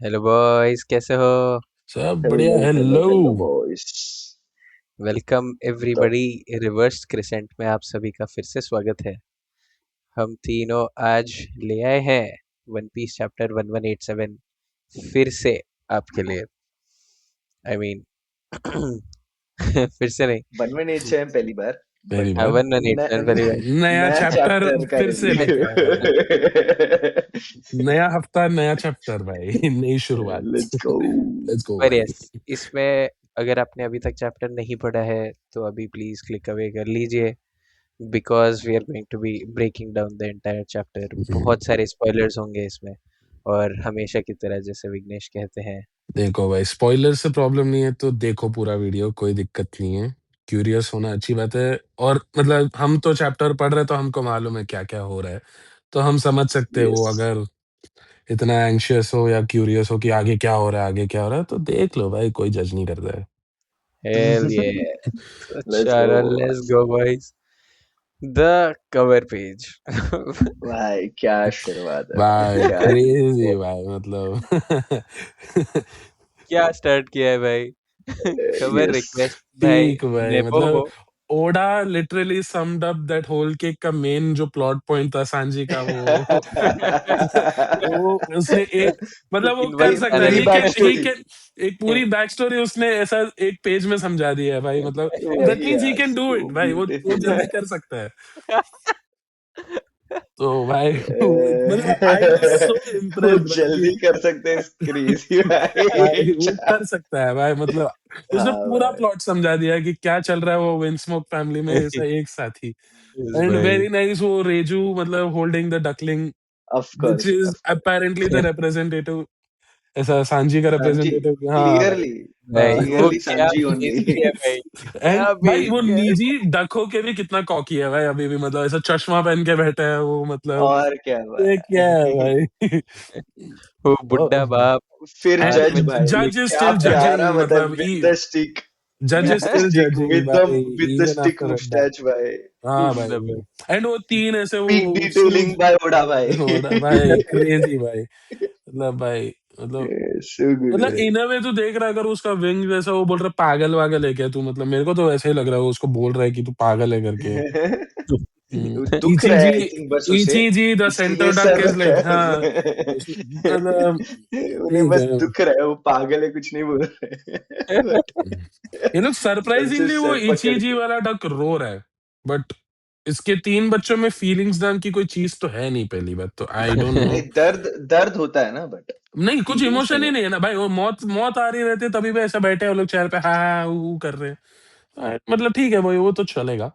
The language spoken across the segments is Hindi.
हेलो बॉयज, कैसे हो? सब बढ़िया। Hello hello boys. Welcome everybody. Reverse crescent में आप सभी का फिर से स्वागत है। हम तीनों आज ले आए हैं वन पीस चैप्टर 1187 फिर से आपके लिए। आई मीन फिर से नहीं। 1187 पहली बार, पहली बट हाँ, बार 1187 पहली बार। नया नया चैप्टर चैप्टर का फिर से रिव्यू। लेके आया भाई। नया हफ्ता नया चैप्टर भाई। नई शुरुआत। Let's go. लेट्स गो पर भाई। यस, इसमें अगर आपने अभी तक चैप्टर नहीं पढ़ा है तो अभी प्लीज क्लिक अवे कर लीजिए, because we are going to be breaking down the entire chapter. बहुत सारे स्पॉयलर्स होंगे इसमें, और हमेशा की तरह जैसे विघ्नेश कहते हैं। देखो भाई, स्पॉइलर से प्रॉब्लम नहीं है तो देखो पूरा वीडियो, कोई दिक्कत नहीं है। क्यूरियस होना अच्छी बात है। और मतलब हम तो चैप्टर पढ़ रहे हैं तो हमको मालूम है क्या क्या हो रहा है, तो हम समझ सकते हैं वो। यस। अगर इतना एंशियस हो या क्यूरियस हो कि आगे क्या हो रहा है, आगे क्या हो रहा है, तो देख लो भाई, कोई जज नहीं करता है। हेल ये। तो लेट्स गो। चलो, let's go boys. The cover page. भाई क्या शुरुआत है भाई, भाई क्या। क्रेजी भाई, मतलब क्या स्टार्ट किया है भाई। Cover yes. रिक्वेस्ट भाई। पीक भाई, नेपो मतलब हो। Oda literally summed up that whole cake का मेन जो प्लॉट पॉइंट था सांजी का, वो वो उसने एक, मतलब वो कर इनवर्स सकता है। पूरी panel. Back he story. Can एक पूरी बैक स्टोरी उसने ऐसा एक पेज में समझा दिया है भाई। मतलब दैट वही मींस ही यार, कैन डू सो इट भाई। वो ब्यूटीफुल। जल्दी कर सकता है। तो भाई मतलब आई वाज सो वो इम्प्रेस्ड भाई जल्दी कि कर सकते हैं, क्रेजी भाई। भाई वो कर सकता है भाई। मतलब उसने हाँ पूरा भाई। प्लॉट समझा दिया है कि क्या चल रहा है वो विंस्मोक फैमिली में, ऐसा एक साथी। यस एंड भाई। वेरी नाइस वो रेजू, मतलब holding the duckling, of which course, is of course. Apparently the representative, ऐसा सांजी का सांजी, रिप्रेजेंटेटिव। हाँ भाई। क्लियरली, भाई हाँ वो क्लियरली क्या सांजी भेज ओनली। दिया भाई, एंड क्या भाई भेज वो दिया है। निजी डक होके भी कितना कॉकी है भाई अभी भी। मतलब ऐसा चश्मा पहन के बैठा है वो, मतलब और क्या ये क्या है भाई। भाई। वो बुड्ढा बाप फिर हाथ जज में भाई, छुरी जज लेके। इज क्या स्टिल प्यारा, जजिंग, मतलब मतलब विद द स्टिक, जज with is the still stick, judging भाई, with the even stick after that. Moustache भाई। हाँ भाई। बुड्ढा बाप। एंड वो तीन ऐसे पीक वो डिटेलिंग शूज। बाय ओडा भाई। भाई क्रेजी भाई। मतलब भाई, मतलब सो गुड मतलब भाई। इन अ वे तू देख रहा है, अगर उसका विंग जैसा वो बोल रहा है पागल वागल है क्या तू, मतलब मेरे को तो ऐसे ही लग रहा है वो उसको बोल रहा है कि तू पागल है करके। दुख रहा है आई थिंक बस उसे, इचीजी द इसीलिए सेंटर डक सर इज रखा लाइक, है हाँ उसने। मतलब उन्हें ठीक बस है। दुख रहा है, वो पागल है, कुछ नहीं बोल रहे। बट ये लोग बस उसे सरप्राइजिंगली वो सर पकड़ इचीजी के। वाला डक रो रहा है, बट इसके तीन बच्चों में फीलिंग्स नाम की कोई चीज तो है नहीं, पहली बात तो आई डोंट नो। नहीं, दर्द दर्द होता है ना, बट नहीं, कुछ फीलिंग्स इमोशन नहीं ही है। नहीं है ना भाई। वो मौत मौत आ रही रहती है तभी भी ऐसा बैठे हैं वो लोग चेयर पे, हाँ हाँ ऊ कर रहे हैं। मतलब ठीक है भाई, वो तो चलेगा,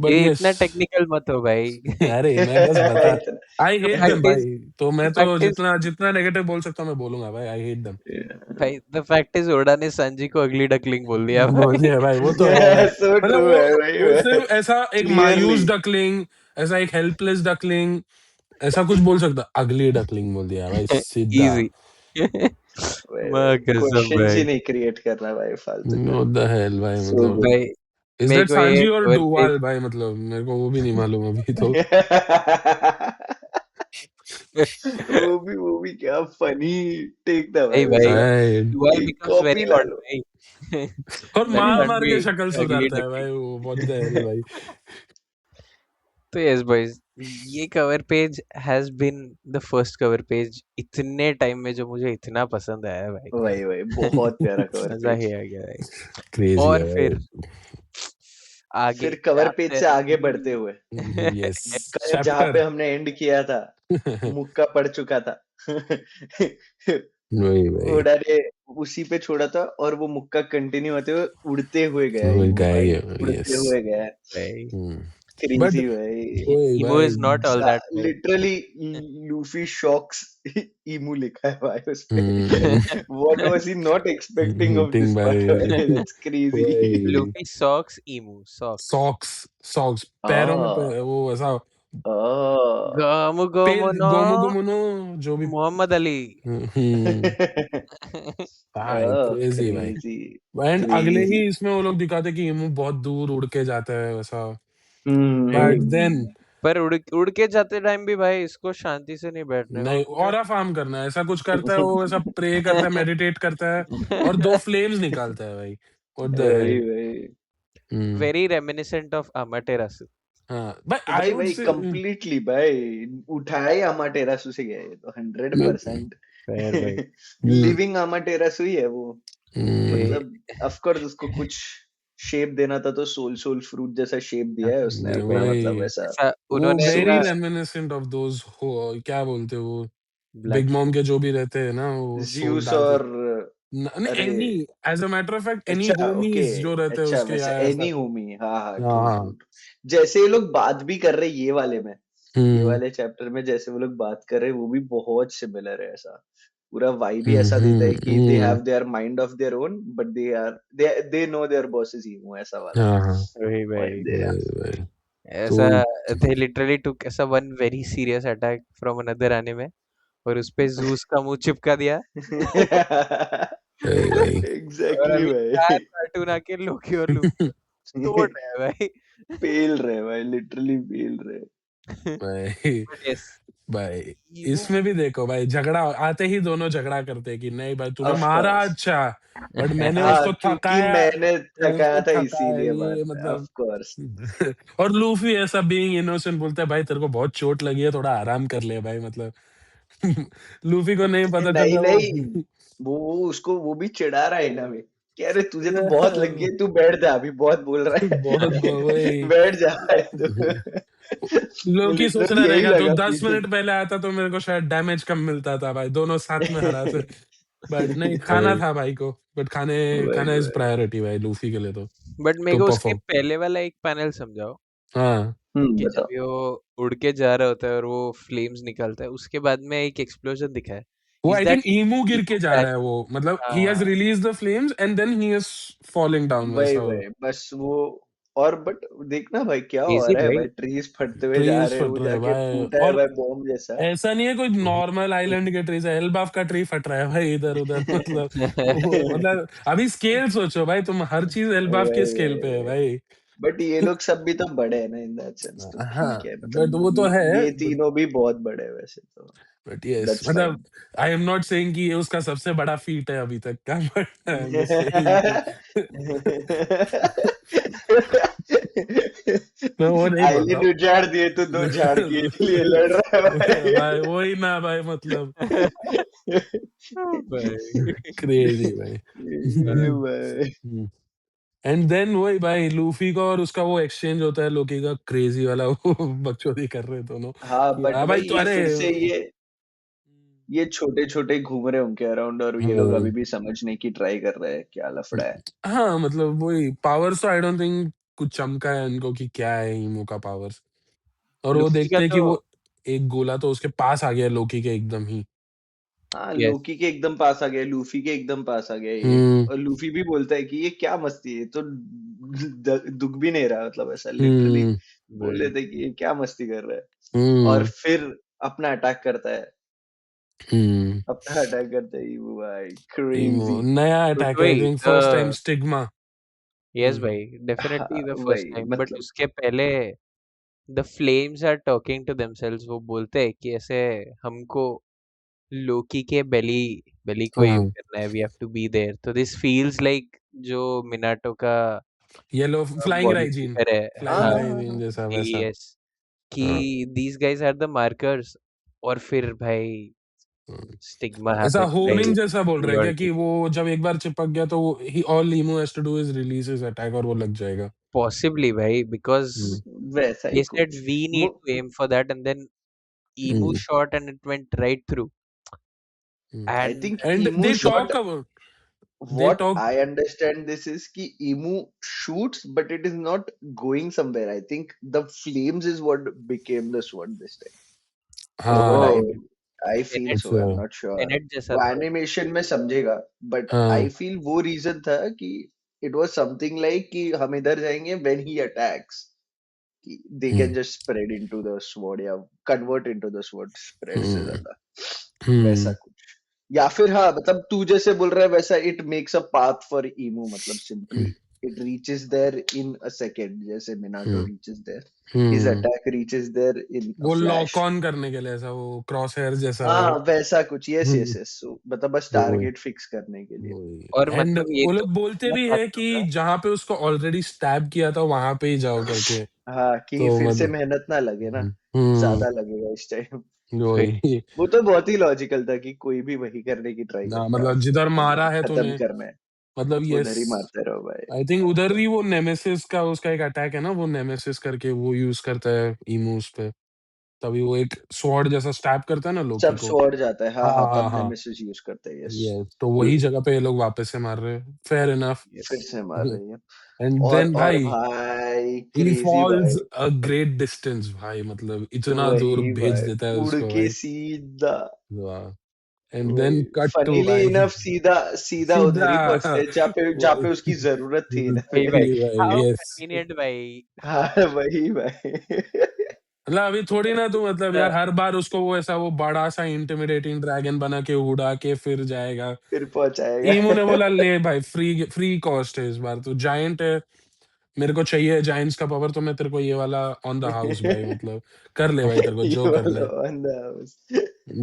बट ये यस। इतना टेक्निकल मत हो भाई। अरे मैं बस बता, इतना। I the hate them fact is भाई। तो मैं द तो फैक्ट इज जितना जितना नेगेटिव बोल सकता हूँ मैं बोलूंगा भाई, आई हेट देम। भाई द फैक्ट इज ओडा ने संजी को अगली डकलिंग बोल दिया बोल भाई। दिया भाई, वो तो है भाई। सो मतलब ट्रू है भाई, वो सिर्फ ऐसा एक क्लियरली। मायूस डकलिंग, ऐसा एक हेल्पलेस डकलिंग, ऐसा कुछ बोल सकता, अगली डकलिंग बोल दिया भाई सीधा। इजी। माँ कसम क्वेश्चंस ही भाई। नहीं क्रिएट करना भाई फालतू का। व्हाट द हेल भाई, सो मतलब गुड। भाई इज मेरे दैट को ये सांजी और कवर पेज। डुवाल भाई, मतलब मेरे को वो भी नहीं मालूम अभी तो। वो भी क्या फनी टेक था नहीं भाई भाई, उसका। भाई डुअल एक बिकम्स कॉपी वेरी ला हॉट लो। भाई। और दैट मार can't मार be के शक्ल अगली सुधारता है भाई डकलिंग। वो, व्हाट द हेल भाई। तो यस बॉयज, ये cover page has been the first cover page इतने टाइम में जो मुझे इतना पसंद आया भाई। वही वही बहुत प्यारा कवर मजा पेज। ही आ गया भाई। क्रेजी है और भाई। फिर आगे फिर कवर पेज चैप्टर। से आगे बढ़ते हुए, यस कल जहाँ चैप्टर। पे हमने एंड किया था, मुक्का पड़ चुका था। वही भाई, ओडा ने उसी पे छोड़ा था, और वो मुक्का कंटिन्यू होते हुए उड़ते हुए गया, वो इमू गाय भाई है, उड़ते यस। हुए गया। भाई बट क्रेजी भाई। वही इमो भाई। इज नॉट ऑल दैट भाई। लिटरली लूफी शॉक्स इमू लिखा है भाई उस पे। Hmm, what was he not expecting of think this भाई, पार्ट, दैट्स क्रेजी। वही Luffy socks, Imu socks. Socks, socks पैरों में हाँ। वो ऐसा गम पेल गम नो। गोमू गोमू नो, जो भी। Muhammad Ali. हम्म, भाई क्रेजी भाई। क्रेजी, एंड अगले क्रेजी। ही इसमें वो लोग दिखाते कि इमू बहुत दूर उड़ के जाता है वैसा। बट देन हम्म। पर उड़ के जाते टाइम भी भाई इसको शांति से नहीं बैठने का नहीं, होता ऑरा फार्म करना है, ऐसा कुछ करता है वो, ऐसा प्रे करता है, मेडिटेट करता है और 2 फ्लेम्स निकालता है भाई। व्हाट द वही हेल? वही वेरी रेमिनिसेंट ऑफ अमाटेरासु। हाँ, बट आई वही वुड वही से कंप्लीटली भाई उठाया ही अमाटेरासु से गया है तो 100% फेयर भाई। लिविंग अमाटेरासु ही है वो। मतलब ऑफ कोर्स उसको कुछ शेप देना था तो सोल फ्रूट जैसा शेप दिया है उसने पर मतलब वही ऐसा ऐसा वो उन्होंने वेरी ऐसा रेमिनिसेंट ऑफ दोज हो, क्या बोलते हैं वो, ब्लैक बिग मॉम के जो भी रहते हैं ना, वो सोल ज़्यूस डालते। और नहीं, अरे any, as a matter of fact any अच्छा ओके होमीज जो रहते हैं अच्छा उसके वैसा यहाँ ऐसा। एनी होमी हाँ हाँ ट्रू ट्रू हाँ। जैसे ये लोग बात भी कर रहे ये वाले में ये हम्म वाले चैप्टर में जैसे वो लोग बात कर रहे हैं वो भी बहुत सिमिलर है ऐसा पूरा वाइब भी हम्म ऐसा देता हम्म है कि they hmm, have their mind of their own but they know their boss is Imu ऐसा वाला हाँ हाँ वही वाइब भाई दे रहा वही वही ऐसा तो they literally took ऐसा one very serious attack from another anime और उस पे जूस का मुंह चिपका दिया वही वही और एग्जैक्टली अभी चार भाई कार्टून आके लोकी और लूफी तोड़ रहे हैं भाई। पेल रहे भाई लिटरली पेल रहे भाई बट यस भाई ईमो इसमें भी देखो भाई, झगड़ा आते ही दोनों झगड़ा करते हैं कि नहीं भाई तूने ऑफ मारा कोर्स अच्छा, बट मैंने हाँ उसको क्योंकि थकाया, मैंने थकाया उसको था थकाया इसीलिए बाद ये में ऑफ मतलब। कोर्स और लूफी ऐसा बीइंग इनोसेंट बोलता है भाई तेरे को बहुत चोट लगी है, थोड़ा आराम कर ले भाई मतलब। लूफी को नहीं पता नहीं चलता वो। नहीं वो उसको वो भी चिढ़ा रहा है ना वे कि अरे तुझे तो बहुत लगी है तू बैठ जा अभी बहुत बोल रहा बहुत है वही। बैठ जा तू लोग की सोच रहा लिटरली यही रहेगा तो लगा 10 पीछे मिनट पहले आता तो मेरे को शायद डैमेज कम मिलता था भाई, दोनों साथ में हराते। बट नहीं, खाना वही था भाई को, बट वही खाना इज वही प्रायोरिटी भाई लूफी के लिए बट मेरे तो को उसके परफॉर्म। पहले वाला एक पैनल समझाओ हाँ कि बताओ जब वो उड़ के जा रहा होता है और वो फ्लेम्स निकलता है उसके बाद में एक एक्सप्लोजन दिखा है वो is I that think emu गिर के ईमो जा रहा है वो, मतलब ही हैज हाँ release the flames and then he is falling down वही वैसा हो। वही बस वो और बट देखना भाई क्या हो क्रेजी रहा है भाई भाई ट्रीज फटते हुए जा ट्रीज रहे हैं फट वो रहे हैं जाके भाई, फूटा है और भाई बॉम्ब जैसा ऐसा नहीं है कोई नॉर्मल आइलैंड के ट्री से, एल्बाफ का ट्री फट रहा है भाई इधर उधर। मतलब मतलब अभी स्केल सोचो भाई, तुम हर चीज एल्बाफ के वही स्केल पे है वही भाई। बट ये लोग सब भी तो बड़े हैं ना इन दैट सेंस तो ठीक हाँ है बट वो मतलब तो है, ये तीनों भी बहुत बड़े हैं वैसे तो बट यस दैट्स फाइन मतलब आई एम नॉट सेइंग कि ये उसका सबसे बड़ा फीट है अभी तक का, but I am just saying कि मैं वो नहीं बोल रहा आइलैंड उजाड़ दिए तो दो झाड़ के लिए लड़ रहा है हूँ। भाई भाई वही ना भाई मतलब भाई क्रेजी भाई। ये भाई एंड देन वही भाई लूफी का और उसका वो एक्सचेंज होता है लोकी का, क्रेजी वाला वो बकचोदी कर रहे दोनों हाँ कि बट हाँ भाई वही तो ये अरे। फिर से ये छोटे छोटे घूम रहे उनके अराउंड और ये लोग हाँ अभी भी समझने की ट्राई कर रहे हैं क्या लफड़ा है हाँ, मतलब वही पावर्स तो आई डोंट थिंक कुछ चमका है उनको कि क्या है ईमो का पावर्स, और वो लुफी का देखते हैं कि तो वो एक गोला तो उसके पास आ गया लोकी के एकदम ही। हाँ यस लोकी के एकदम पास आ गया लूफी के एकदम पास आ गया ये हम्म और लूफी भी बोलता है कि ये क्या मस्ती है ये तो दुख भी नहीं रहा मतलब ऐसा लिटरली हम्म बोल भाई रहे थे कि ये क्या मस्ती कर रहा है और हम्म फिर अपना अटैक करता है हम्म अपना अटैक करता है वो भाई ईमो क्रेजी नया बट अटैक है, आई वही think first time stigma. Yes भाई डेफिनेटली हाँ द फर्स्ट वही टाइम बट मतलब उसके पहले the flames are talking to themselves वो बोलते हैं कि ऐसे हमको लोकी के बेली बेली को एम हाँ करना है we have to be there तो दिस फील्स लाइक जो मिनाटो का yellow flying body Raijin, keeper है हाँ फ्लाइंग हाँ हाँ हाँ राइजिन हाँ जैसा वैसा। यस कि हाँ these guys are the markers और फिर भाई हाँ। स्टिग्मा ऐसा हैपेंस भाई होमिंग जैसा बोल रहा है क्या रियॉर्टी कि वो जब एक बार चिपक गया तो वो he all Imu has to do is release his attack और वो लग जाएगा। पॉसिबली भाई बिकॉज हम्म वैसा ही they said कुछ we वो need to aim for that and then Emu hmm shot and it went right through I and think and emu they shot talk about, they what talk. I understand this is कि Emu shoots, but it is not going somewhere. I think the flames is what became the sword this time. What हाँ oh I feel so. अच्छा I'm not sure. tenet जैसा वो था एनिमेशन में समझेगा, but I हाँ feel वो reason था कि it was something like कि हम इधर जाएंगे when he attacks. कि they hmm can just spread into the sword या convert into the sword spread से हम्म ज्यादा वैसा हम्म कुछ या फिर हाँ मतलब तू जैसे बोल रहा है वैसा it makes a path for Imu मतलब simply it reaches there in a second. जैसे Minato hmm reaches there, his hmm attack reaches there in a वो लॉक flash. ऑन करने के लिए ऐसा वो क्रॉस हेयर जैसा हाँ वो वैसा कुछ, यस हम्म यस यस, मतलब बस वही टारगेट फिक्स करने के लिए। वही और एंड मतलब ये वो तो लोग बोलते कितना भी है फास्ट कि होगा। जहाँ पे उसको ऑलरेडी स्टैब किया था वहां पे ही जाओ करके। हाँ कि तो फिर से मतलब मेहनत ना लगे ना, हम्म ज्यादा लगेगा इस टाइम। वही वो तो बहुत ही लॉजिकल था कि कोई भी वही करने की ट्राई ना करता है, मतलब जिधर अगर मारा है खत्म तूने करना है मतलब यस उधर ही मारते रहो भाई। आई थिंक उधर ही वो नेमेसिस का उसका एक अटैक है ना वो नेमेसिस करके वो यूज करता है इमूस पे तभी वो एक स्वॉर्ड जैसा स्टैब करता है ना लोकी सब को। स्वॉर्ड जाता है, हाँ हाँ हाँ, हाँ तब हाँ नेमेसिस यूज करते हैं, यस। ये तो वही जगह पे ये लोग वापस से मार रहे हैं फेयर इनफ। फिर से मार रही है। एंड देन और भाई भाई ही क्रेजी फॉल्स भाई, अ ग्रेट डिस्टेंस भाई मतलब इतना दूर वही भेज भाई, देता है उड़ उसको के भाई। सीधा, एंड वही देन कट टू फनीली भाई इनफ सीधा सीधा उधर सीधा ही पहुंचते हैं जहाँ पे उसकी जरूरत थी ना। भाई भाई, वही भाई हाउ यस कन्वीनियंट भाई। हाँ वही भाई। मतलब अभी थोड़ी ना तू मतलब सीधा यार हर बार उसको वो ऐसा वो बड़ा सा इंटिमिडेटिंग ड्रैगन बना के उड़ा के फिर जाएगा। फिर पहुंचाएगा। ईमू ने बोला ले भाई फ्री फ्री कॉस्ट है इस बार तू जायंट है मेरे को चाहिए जायंट्स का पावर तो मैं तेरे को ये वाला ऑन द हाउस भाई मतलब कर ले भाई तेरे को ये जो करना वाला है on the house,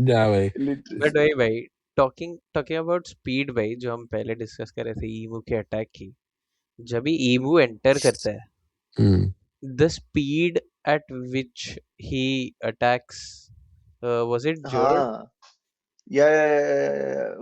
जा भाई। But literally। वही भाई, टॉकिंग टॉकिंग अबाउट स्पीड भाई, जो हम पहले डिस्कस कर रहे थे ईमू के अटैक की, जब भी ईमू एंटर करता है, hmm the speed at which he attacks, was it jarred? हाँ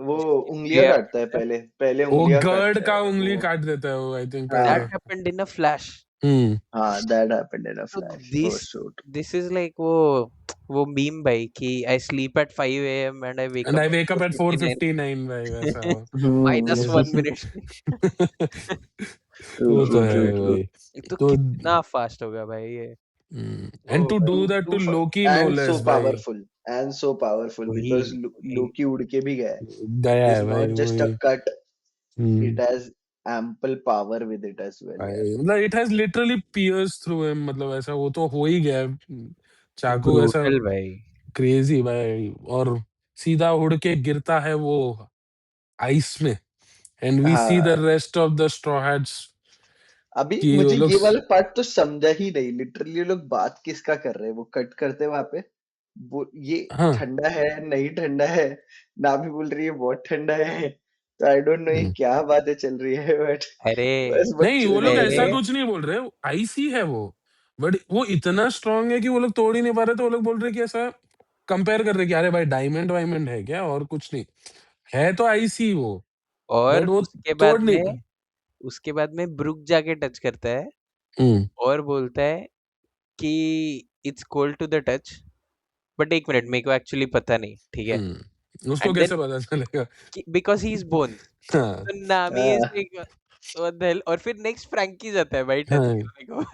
वो उंगलियां Yeah, काटता है, पहले पहले वो उंगलियां गर्ड काटता का है उंगली वो। काट देता है वो आई थिंक that पहले। हाँ happened in a flash. हम्म हाँ, that happened in a So flash, oh this shoot। this is like वो मीम भाई कि I sleep at 5 a.m. and I wake and up I at wake up at 4:59. 4:59 भाई वैसा वो। Minus हम्म। 1 minute. ट्रू वो तो ट्रू है ट्रू ट्रू। भाई। तो तो कितना फास्ट होगा भाई ये। एंड ओ टू भाई, do that to Loki no and so less भाई। पावरफुल, एंड सो पावरफुल वही बिकॉज वही लोकी उड़ के भी गया है। गया इट इज है भाई नॉट जस्ट अ वही। Cut, hmm it has ample power with it as well यार। भाई मतलब it has literally piers through him मतलब ऐसा वो तो हो ही गया है चाकू ऐसा ब्रूटल भाई। क्रेजी भाई। और सीधा उड़ के गिरता है वो आइस में एंड वी सी द हाँ, rest of the straw hats अभी कि वो मुझे लोग ये वाला पार्ट तो समझा ही नहीं, लिटरली लोग बात किसका कर रहे हैं, वो कट करते वहां पे, वो ये हाँ ठंडा है नहीं ठंडा है, ना भी बोल रही है बहुत ठंडा है, तो आई डोंट नो ये हम्म। क्या बातें चल रही है, बट अरे बस नहीं बच्चों वो ने लोग पहले ऐसा कुछ नहीं बोल रहे आइस ही है वो बट वो इतना स्ट्रांग है कि वो लोग तोड़ ही नहीं पा रहे तो वो लोग बोल रहे कि ऐसा कंपेयर कर रहे कि अरे भाई डायमंड वायमंड है क्या और कुछ नहीं है तो आइस ही वो और बट वो उसके तोड़ बाद नहीं में पा। उसके बाद में ब्रुक जाके टच करता है हम्म और बोलता है कि it's cold to the touch, but एक मिनट, मेरे को एक्चुअली पता नहीं, ठीक है। उसको एंड कैसे देन पता चलेगा। बिकॉज ही इज बोन्स, हाँ तो नामी इज हाँ लाइक व्हाट द हेल, और फिर नेक्स्ट फ्रैंकी जाता है भाई टच हाँ करने को।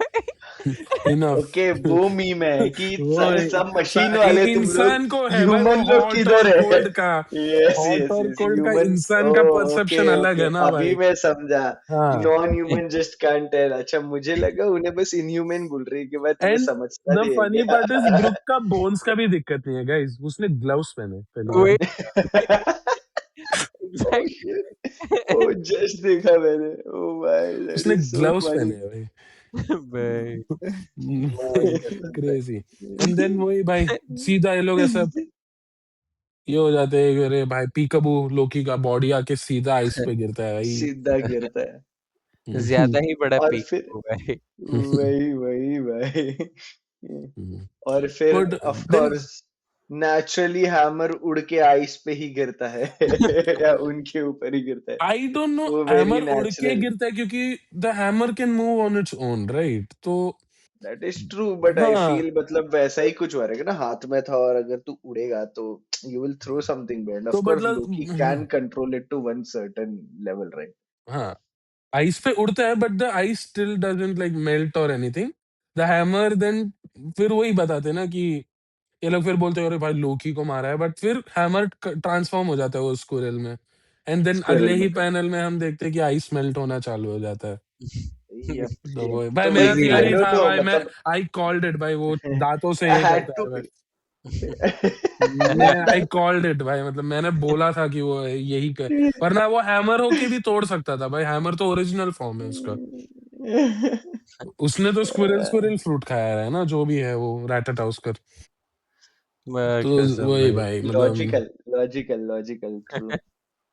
इनफ ओके, वो मीम है कि वो सब मशीन वाले तुम लोग, इंसान को है भाई वो ह्यूमन लोग हॉट किधर और है। कोल्ड का यस हॉट यस और यस, कोल्ड का ह्यूमन, इंसान का ओके परसेप्शन अलग ओके, है ना अभी भाई। मैं समझा। हाँ non human just can't tell, अच्छा मुझे लगा उन्हें बस इनह्यूमन बोल रही है कि मैं तुम्हें एंड समझता द नहीं है फनी पार्ट इज क्या। ब्रुक का बोन्स का भी दिक्कत नहीं है गाइस उसने ग्लव्स पहने पहली बात। वही ओ शिट, ओ एग्जैक्टली जस्ट देखा मैंने, ओ भाई दैट उसने इज सो ग्लव्स फनी। पहने हैं भाई। भाई। भाई कसम क्रेजी। एंड देन से। वही भाई सीधा ये लोग ऐसा ये हो जाते हैं कि अरे भाई पीकबू लोकी का बॉडी आके सीधा आइस पे गिरता है भाई। सीधा गिरता है, ज्यादा ही बड़ा और पीक फिर हो भाई। वही वही भाई। और फिर but of then course naturally hammer उड़ के आइस पे ही गिरता है, या उनके ऊपर ही गिरता है, आई डोंट नो वो वेरी हैमर उड़ के नेचुरल। गिरता है क्योंकि the hammer can move on its own right तो that is true, but I हाँ फील मतलब वैसा ही कुछ हो रहेगा ना, हाथ में था और अगर तू उड़ेगा तो you will throw something band, of तो कोर्स मतलब Loki can control it to one certain level, right. हाँ आइस पे उड़ता है but the ice still doesn't like melt और एनीथिंग द हैमर देन फिर वही बताते ना कि ये लोग फिर बोलते हैं अरे भाई लोकी को मारा है बट फिर हैमर ट्रांसफॉर्म हो जाता है वो स्क्विरल में एंड देन अगले स्क्विरल ही में पैनल में हम देखते हैं कि आइस मेल्ट होना चालू हो जाता है। यप तो यप, वो भाई तो मेरा वही आई थियरी डोंट था नो भाई मैं मतलब आई कॉल्ड इट भाई वो दांतों से आई ये हैड करता टू है भाई। आई कॉल्ड इट भाई, मतलब मैंने बोला था कि वो यही कर, वरना वो हैमर होके भी तोड़ सकता था भाई, हैमर तो ओरिजिनल फॉर्म है उसका। उसने तो स्क्विरल स्क्विरल फ्रूट खाया है ना, जो भी है वो रैटाटाउस्कर। तो कसम वही भाई। भाई, मतलब logical true.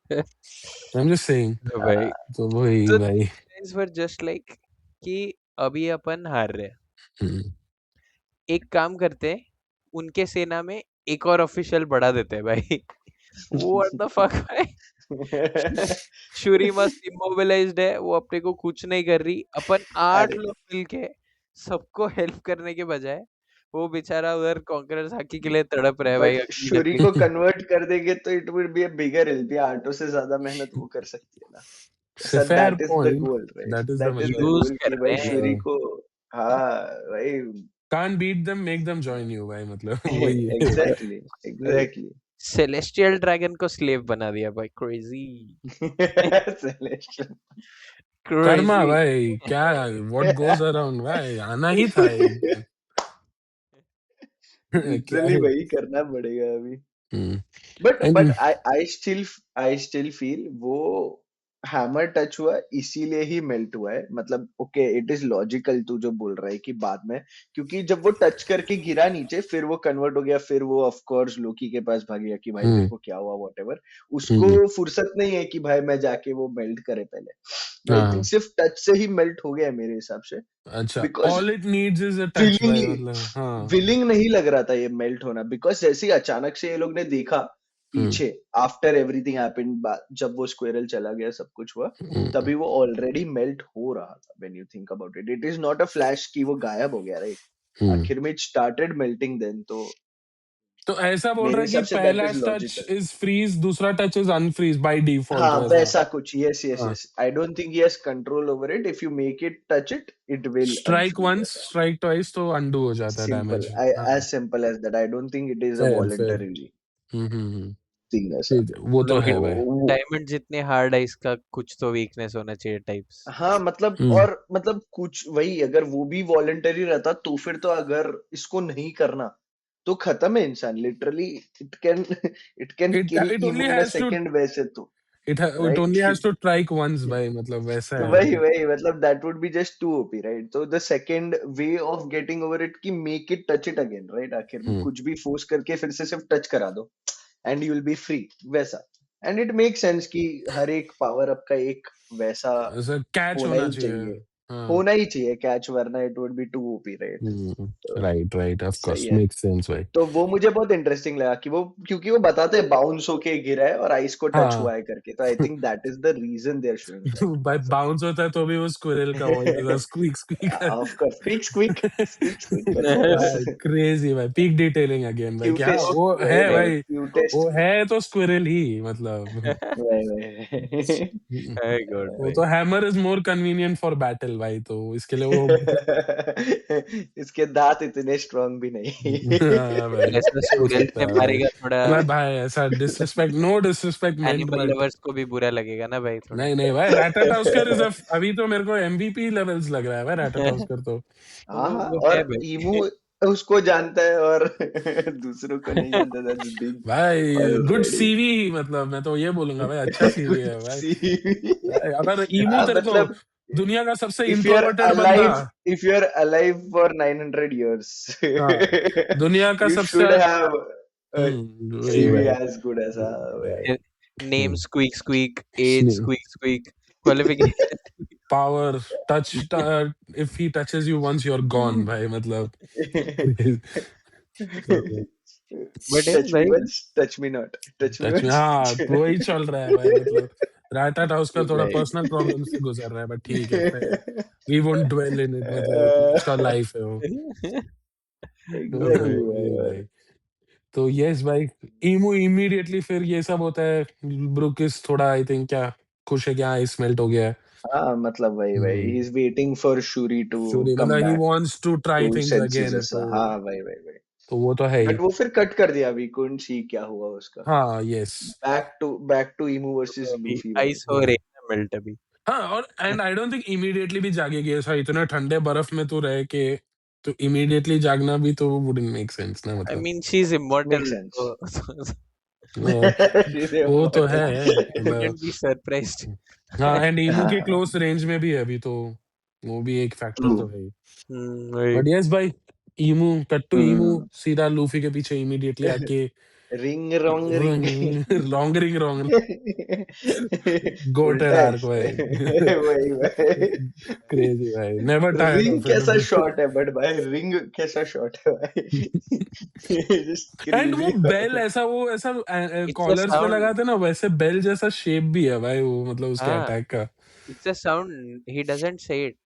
I am just saying. भाई तो वही तो भाई। guys were just like कि अभी अपन हार रहे हैं, हम्म, एक काम करते हैं, उनके सेना में एक और ऑफिशियल बढ़ा देते हैं भाई। व्हाट द फक भाई। शूरी मस्त इमोबिलाइज्ड है, वो अपने को कुछ नहीं कर रही, अपन 8 अरे लोग मिलके सबको हेल्प करने के बजाय वो बेचारा उधर कॉन्करर्स हाकी के लिए तड़प रहा है भाई, बट अकेली शूरी करने को के कन्वर्ट कर देंगे तो it will be a bigger help, या आटो से ज्यादा मेहनत वो कर सकती है ना। ऐसा fair that is the point, goal, right? That is the that लिए इज द मतलब। यूज गोल कर कि रहे भाई हैं। शूरी को, हाँ भाई, can't beat them, make them join you भाई, मतलब वही है। Exactly exactly. सेलेस्टियल ड्रैगन को स्लेव बना दिया भाई, क्रेजी सेलेस्टियल। कर्मा क्रेजी। भाई, क्या, व्हाट गोज अराउंड भाई, आना ही था एक दिन। क्या लिटरली है। वही करना पड़ेगा अभी। Hmm, but and I still feel वो हैमर टच हुआ इसीलिए ही मेल्ट हुआ है। मतलब ओके, इट इज लॉजिकल तू जो बोल रहा है कि बाद में, क्योंकि जब वो टच करके गिरा नीचे फिर वो कन्वर्ट हो गया, फिर वो ऑफ कोर्स लोकी के पास भाग गया कि भाई तेरे हम्म, को क्या हुआ, व्हाटएवर। उसको हम्म, फुर्सत नहीं है कि भाई मैं जाके वो मेल्ट करे पहले। आई थिंक हाँ, सिर्फ टच से ही मेल्ट हो गया है मेरे हिसाब से। अच्छा, because all it needs is a touch willing भाई, मतलब हाँ। विलिंग नहीं लग रहा था ये मेल्ट होना, बिकॉज जैसे ही अचानक से ये लोग ने देखा हम्म, पीछे, आफ्टर एवरीथिंग हैपेंड, जब वो स्क्विरल चला गया सब कुछ हुआ, हम्म, तभी वो ऑलरेडी मेल्ट हो रहा था। When you think about it, it is not a flash कि वो गायब हो गया, राइट? हम्म। आखिर में इट स्टार्टेड मेल्टिंग देन, तो तो ऐसा बोल मेरे रहा है कि हिसाब से दैट पहला is touch logical. Is freeze, दूसरा touch is unfreeze by default, हाँ वैसा। वैसा कुछ, यस यस हाँ, yes, I don't think he has control over it. If you make it touch it, it will strike unfreeze once, ऐसा। स्ट्राइक ट्वाइस तो अंडू हो जाता है सिंपल, डैमेज। as हाँ, simple as that, I don't think it is a fair fair. voluntarily hmm. thing ऐसा। ठीक है, वो तो मतलब है भाई। डायमंड जितने हार्ड है, इसका कुछ तो वीकनेस होना चाहिए टाइप्स। हाँ मतलब, हम्म, और मतलब कुछ वही, अगर वो भी वॉलंटरी रहता तो फिर तो, अगर इसको नहीं करना तो खत्म है इंसान literally. It can it can it kill it only Imu in a has to, second वैसे तो, it right? Only has to strike once भाई, मतलब वैसा तो है वही मतलब। वही मतलब that would be just too OP, right? तो the second way of getting over it कि make it touch it again, right? आखिर में हम्म, कुछ भी फोर्स करके फिर से सिर्फ टच करा दो and you will be free, वैसा। एंड इट मेक सेंस कि हर एक पावर अप का एक वैसा ऐसा कैच होना होना ही चाहिए। चाहिए, हाँ, होना ही चाहिए कैच, वरना it would be too OP, right? तो राइट राइट, ऑफ सही कोर्स है। मेक्स सेंस भाई। तो वो मुझे बहुत इंटरेस्टिंग लगा कि वो, क्योंकि वो बताते हैं बाउंस होके गिरा है और आइस को टच हाँ। हुआ है करके, तो I think that is the reason they are showing भाई बाउंस होता है तो भी वो स्क्विरल का वॉइस ऐसा squeak squeak. Of course, squeak squeak करता है बस। भाई क्रेजी भाई, पीक डिटेलिंग अगेन भाई, क्या क्यूटेस्ट, वो है वही वही भाई। वो क्यूटेस्ट। है तो स्क्विरल ही, मतलब। वही वही हाय गॉड वो भाई। तो hammer is more convenient for battle भाई, तो इसके लिए वो। इसके दांत इतने स्ट्रांग भी नहीं। हाँ भाई, ऐसा हो स्क्विरल सकता से है भाई। मारेगा थोड़ा, मतलब भाई ऐसा disrespect, no disrespect meant, animal but lovers को भी बुरा लगेगा ना भाई थोड़ा। नहीं नहीं भाई, रैटाटाउस्कर इज अभी तो मेरे को एमवीपी लेवल्स लग रहा है भाई रैटाटाउस्कर तो। हाँ हाँ, वो है और भाई। ईमू उसको जानता है और दूसरों को नहीं जानता, दैट्स बिग भाई गुड ऑलरेडी। सीवी, मतलब मैं तो ये बोलूंगा भाई, अच्छा सीवी है भाई। सी अगर ईमू तेरे को मतलब, दुनिया का सबसे if you're इंट्रोवर्टेड बंदा, alive if you're alive for 900 years, हाँ, दुनिया का you सबसे, should have a वही CV भाई। as good as a way. Name squeak squeak, as squeak squeak, qualification. Power, touch, if he touches you once you are gone भाई, मतलब। बट Touch me भाई once, touch me not. Touch me touch me, once. हाँ वही चल रहा है भाई, मतलब। रायता था उसका थोड़ा Right. पर्सनल प्रॉब्लम से गुजर रहा है, बट ठीक है, we won't dwell in it, मतलब Uh, उसका लाइफ है वो। तो exactly, वही भाई। भाई। तो यस भाई, इमू इमीडिएटली फिर ये सब होता है। ब्रूकिस थोड़ा आई थिंक क्या खुश है कि हाँ आइस मेल्ट हो गया है। हाँ मतलब वही वही, he hmm, is waiting for Shuri to सूर्य come मतलब ही back wants to try to things senses again, ऐसा। हाँ वही वही वही। तो वो तो है ही। बट वो फिर कट कर दिया, वी couldn't see क्या हुआ उसका। हाँ यस। बैक टू ईमू वर्सेस अभी लूफी भाई। आइस हो रही है ना मेल्ट अभी। हाँ, और and I don't think immediately भी जागेगी, ऐसा इतने ठंडे बर्फ में तू रह के तो इमीडिएटली जागना भी तो वुडंट मेक सेंस ना I मतलब। mean, she's immortal, Makes sense. हाँ, She's वो तो immortal. है I मतलब। wouldn't be surprised. हाँ, एंड ईमू के हाँ, क्लोज रेंज में भी है अभी तो, वो भी एक फैक्टर तो true. है ही। Right. बट यस भाई, ईमू कट टू ईमू Hmm. सीधा लूफी के पीछे इमीडिएटली आके Ring wrong ring. Long ring wrong GOATed उल्टा है आर्क इस पे। भाई। वही भाई। क्रेजी भाई, नेवर टायर्ड रिंग ऑफ कैसा इट। शॉट है बट भाई रिंग कैसा शॉट है भाई। जस्ट एंड वो क्रेजी बेल ऐसा, वो ऐसा It's a कॉलर्स पे sound. लगाते ना, वैसे बेल जैसा शेप भी है भाई वो, मतलब उसके Ah, अटैक का। it's a sound. He doesn't say it.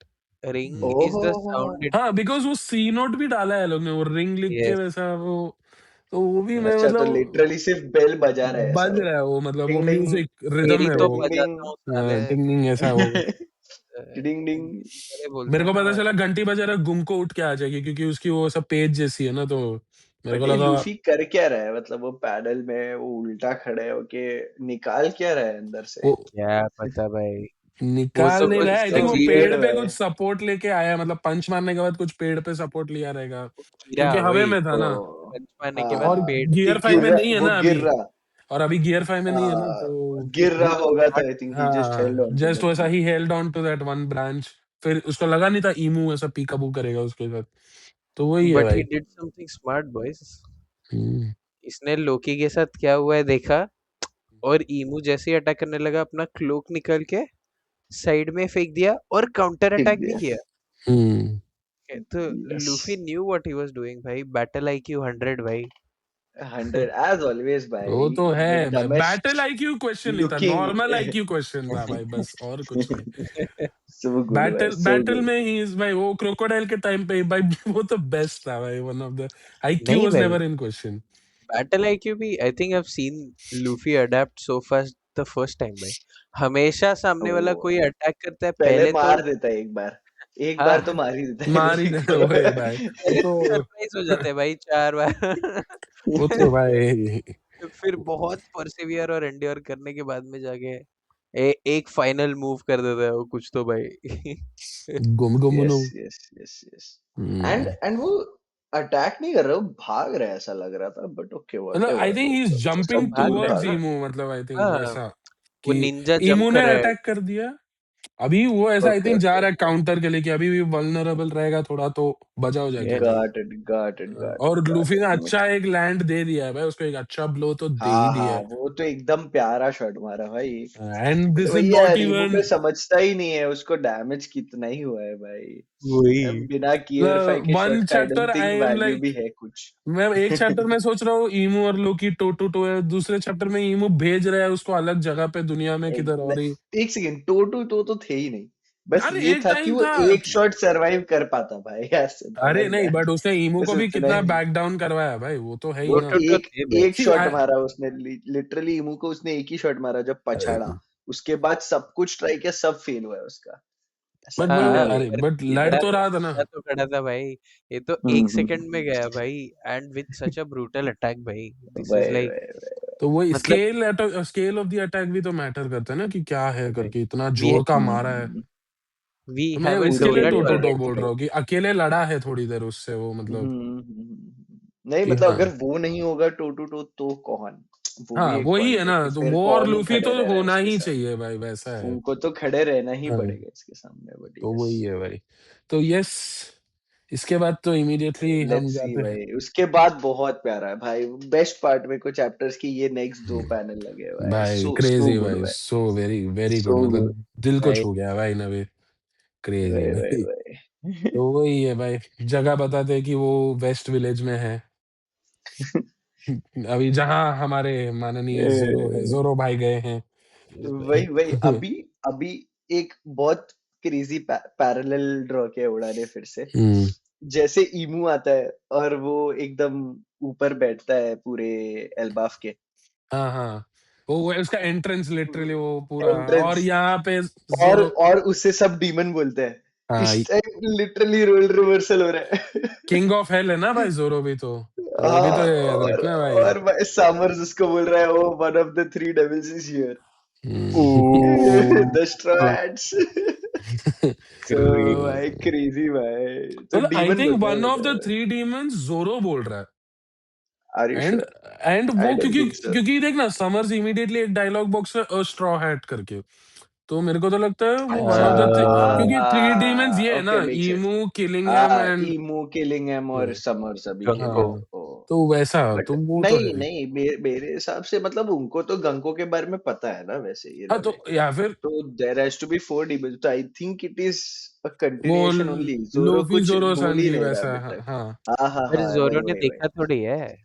Ring is the ओहो। sound it. हाँ, बिकॉज वो सी नोट भी डाला है लोग ने, वो रिंग लिख के Yes. वैसा वो, तो वो भी मैं अच्छा तो मतलब लिटरली सिर्फ बेल बजा रहा है ऐसा बज वो। रहा है वो, मतलब वो डिंग डिंग म्यूजिक रिदम मेरी है तो वो। डिंग बजाता हूँ साले। टिंग टिंग ऐसा वो। डिंग डिंग। अरे बोलते मेरे हैं को ना पता भाई। चला घंटी बजा रहा गुम को उठ के आ जाएगी, क्योंकि उसकी वो सब पेज जैसी है ना, तो मेरे को बट ये लगा लूफी कर क्या रहा है, मतलब वो पैडल में वो उल्टा खड़े होके निकाल क्या रहा है अंदर से। वो क्या पता भाई। वो निकाल तो नहीं रहा है। आई कुछ थिंक वो वियर्ड पेड़ अजीब पे है। कुछ सपोर्ट लेके आया, मतलब पंच मारने के बाद कुछ पेड़ पे सपोर्ट लिया रहेगा, गिरा क्योंकि हवा वही में था ओ ना। पंच मारने के बाद और हाँ, पेड़ कि गियर 5 गिर में रहा, नहीं है वो ना गिर अभी, रहा। और अभी गियर 5 में नहीं है ना, तो गिर वो रहा होगा तो Not I think he just held हाँ, ऑन टू जस्ट दैट वैसा thing. He held on to that one branch. फिर उसको लगा नहीं था ईमू ऐसा पीकाबू करेगा उसके साथ, तो वही है but he भाई। did something smart boys. हम्म, इसने लोकी के साथ क्या हुआ है देखा, और ईमू जैसे ही अटैक करने लगा अपना क्लोक निकाल के साइड में फेंक दिया और काउंटर ठीक अटैक भी दिया। किया। हम्म, तो yes. Luffy knew what he was doing भाई। बैटल आईक्यू 100 भाई। 100 एज ऑलवेज वो भाई। तो द है भाई, डमेस्ट बैटल आईक्यू क्वेश्चन नहीं था, लुकिंग। नॉर्मल आईक्यू क्वेश्चन था भाई, बस और कुछ नहीं। सो गुड भाई, बैटल सो बैटल गुड। में ही इज भाई, वो क्रोकोडाइल के टाइम पे भाई वो तो बेस्ट था भाई, वन ऑफ द आईक्यू नहीं वाज भाई, never in question. Battle IQ भी I think I have seen Luffy adapt so fast the first time भाई। हमेशा सामने वाला कोई अटैक करता है पहले पहले तो मार देता है एक बार, एक बार तो हाँ मार ही देता है मार ही दे वही भाई, वो पहले तो तो सरप्राइज हो जाते हैं भाई 4 बार। वो तो भाई फिर बहुत परसिवियर और एंड्योर करने के बाद में जाके एक फाइनल मूव कर देता है वो कुछ तो भाई। गुम गुम yes no. Yes yes yes. Hmm, and वो अटैक नहीं कर रहा, वो भाग रहा है ऐसा लग रहा था, बट ओके मतलब आई व्हाटएवर, थिंक वो ही इज तो जंपिंग सब भाग दूर रहा है टुवर्ड्स ना। भागा। ईमू, मतलब आई थिंक हाँ, वैसा वो कि निंजा जंप ईमू ने कर रहा है। अटैक कर दिया, अभी वो ऐसा आई ओके थिंक जा ओके रहा है ओके। काउंटर के लिए, कि अभी भी वल्नरेबल रहेगा थोड़ा तो बजा हो जाएगी भाई। Got it got it got it और गॉट लूफी ने इट। अच्छा एक लैंड दे दिया है भाई उसको, एक अच्छा ब्लो तो दे ही हाँ दिया हाँ, है। वो तो एकदम प्यारा शॉट मारा भाई। एंड बट दिस इज वही नॉट है, रीमू इवन, पे समझता ही नहीं है उसको डैमेज कितना ही हुआ है भाई। वही बिना गियर 5 के वन शॉट का I chapter don't think I am value like, भी है कुछ। मैं एक चैप्टर में सोच रहा हूँ ईमू और लोकी टो टू टो है, दूसरे चैप्टर में ईमू भेज रहा है उसको अलग जगह पे दुनिया में किधर, और ही एक सेकेंड, तो थे ही नहीं। बस अरे ये एक था कि टाइम वो था। एक शॉट सरवाइव कर पाता भाई, ऐसे था, अरे लाइक नहीं, दैट। बट उसने ईमू को बस भी उतना कितना ही। बैक डाउन करवाया भाई, वो तो है ही वो ना। टू टू एक थे भाई। एक सी शॉट मारा उसने, लिटरली इमू को उसने एक ही शॉट मारा जब पछाड़ा। उसके बाद सब कुछ ट्राई किया, सब फेल हुआ है उसका। ऐसा बट नहीं वही, है हाँ, वो। अरे पर बट लड़ खड़ा तो रहा था ना। खड़ा तो खड़ा था भाई। ये तो हम्म 1 हम्म, सेकंड में हम्म। गया भाई। And with such a brutal attack भाई। दिस इज वही लाइक वही तो वो मतलब स्केल ऑफ द अटैक भी तो मैटर करता है ना, कि क्या है भाई करके इतना वी जोर का मारा है। वही। वी तो मैं हैव अ इसके लिए डोनट उतनी टोटो टो ऑलरेडी बोल भाई। रहा हूँ कि अकेले लड़ा है थोड़ी देर उससे वो, मतलब नहीं कि मतलब हाँ। अगर वो नहीं होगा टू टू टू तो कौन, वो हाँ भी एक वही है पॉइंट है ना, कि तो फिर वो और कौन लूफी खड़े तो रह रहा है होना उसके ही साथ। चाहिए भाई, वैसा है। उनको तो खड़े रहना ही हाँ, पड़ेगा इसके सामने, बट तो यस। वही है भाई। तो यस, इसके बाद तो इमीडिएटली हम लेट्स सी जाते हैं भाई, उसके बाद बहुत प्यारा है भाई। बेस्ट पार्ट मेरे को चैप्टर्स की ये नेक्स्ट दो पैनल लगे हैं भाई, भाई, सो सो क्रेजी गुड भाई, भाई, so very very good, so good मतलब दिल को भाई। छू गया भाई नवे। क्रेजी भाई भाई भाई। भाई। तो वही है भाई, जगह बताते हैं कि वो वेस्ट विलेज में है अभी, जहाँ हमारे माननीय जोरो है, जोरो भाई गए हैं। वही वही। अभी अभी एक बहुत क्रेजी पैरेलल ड्रॉ किया उड़ा ने फिर से। हम्म, जैसे ईमू आता है और वो एकदम ऊपर बैठता है पूरे एल्बाफ के हाँ हाँ, वो उसका एंट्रेंस लिटरली वो पूरा, और एंट्रेंस, यहाँ पे और जोरो। और उससे सब डीमन बोलते हैं। हाँ, इस टाइम लिटरली रोल रिवर्सल हो रहा है। किंग ऑफ हेल है ना भाई जोरो भी तो वो भी हाँ, तो याद रखना भाई। और भाई समर्स उसको बोल रहा है, oh one of the three devils is here. Hmm, oh the straits. So Crazy. भाई क्रेजी भाई, तो मतलब आई डीमन थिंक बता वन ऑफ द बता। 3 डीमंस ज़ोरो बोल रहा है। Are you and sure? And I वो डोंट क्योंकि थिंक सो। क्योंकि देख ना समर्स इमीडिएटली एक डायलॉग बॉक्स में अ स्ट्रॉ हैट करके, तो मेरे को तो लगता है वो वन अच्छा, ऑफ द Uh, क्योंकि 3 डीमंस ये है ओके ना, मेक सेंस। ईमू, किलिंगम एंड ईमू, किलिंगहैम और समर्स अभी के लिए। Gunko. हाँ, ओ, तो वैसा बट तो वो तो नहीं है। नहीं, मेरे हिसाब से मतलब उनको तो गंको के बारे में पता है ना वैसे ये हाँ, लवे। तो या फिर तो there has to be 4 demons, तो I think it is a वो कंटिन्यूएशन ओनली। जोरो लूफी कुछ ज़ोरो बोल ही सांजी नहीं रहा वैसा, अभी हाँ, तक। हाँ। हाँ हाँ अरे हाँ, जोरो वही ने वही वही। देखा थोड़ी है।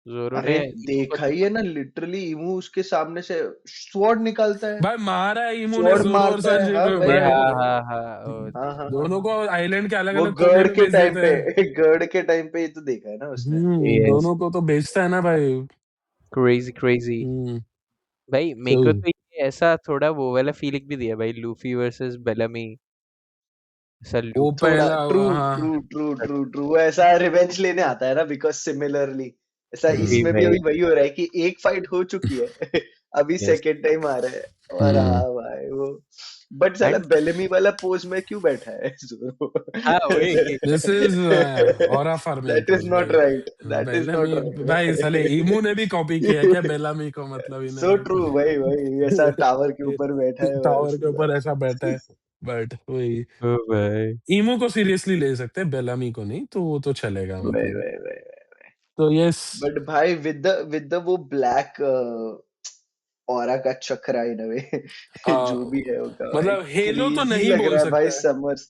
जोरो अरे ने ईमू को देखा ही देखा। है ना, लिटरली ईमू उसके सामने से स्वॉर्ड निकालता है, भाई मारा है ईमू ने स्वॉर्ड ज़ोरो और मारता है। सांजी हाँ को वही अरे भाई। वही हाँ वही। हाँ हाँ, ओ हाँ हाँ हाँ दोनों हाँ। को आइलैंड के वो अलग-अलग कोने पे भेज देते हैं। गर्ड के टाइम पे ही तो देखा है ना उसने। यस। दोनों को तो भेजता है ना भाई। Crazy crazy. हुँ, भाई मेरे को सही। तो ये ऐसा थोड़ा वो वाला फीलिंग भी दिया भाई, लूफी वर्सेस बेलमी। ऐसा वो लूफी थोड़ा पहला ट्रू ट्रू हाँ। ट्रू ट्रू ट्रू ऐसा रिवेंज लेने आता है ना, बिकॉज सिमिलरली ऐसा जी इसमें भी भाई। अभी वही हो रहा है कि एक फाइट हो चुकी है अभी यस। सेकेंड टाइम आ रहा है। और हुँ। हाँ भाई वो, बट साला एंड बेलेमी वाला पोज में क्यों बैठा है जोरो? हाँ वही। This is aura farming that is pose not भाई। Right, that is not Bellamy भाई साले इमू ने भी कॉपी किया है क्या राइट। बेलामी को, मतलब सो इन्होंने। ट्रू, वही वही ऐसा टावर के ऊपर बैठा है टावर बस। के ऊपर ऐसा बैठा है, बट वही ओ भाई। इमू को सीरियसली ले सकते हैं, बेलामी को नहीं, तो वो तो चलेगा वही मतलब। वही वही। तो यस। बट भाई विद द वो ब्लैक ऑरा का चक्रा इन अ वे हाँ, जो भी है उसका भाई मतलब हेलो तो क्रेजी नहीं लग बोल रहा है भाई सकता है। समर्स।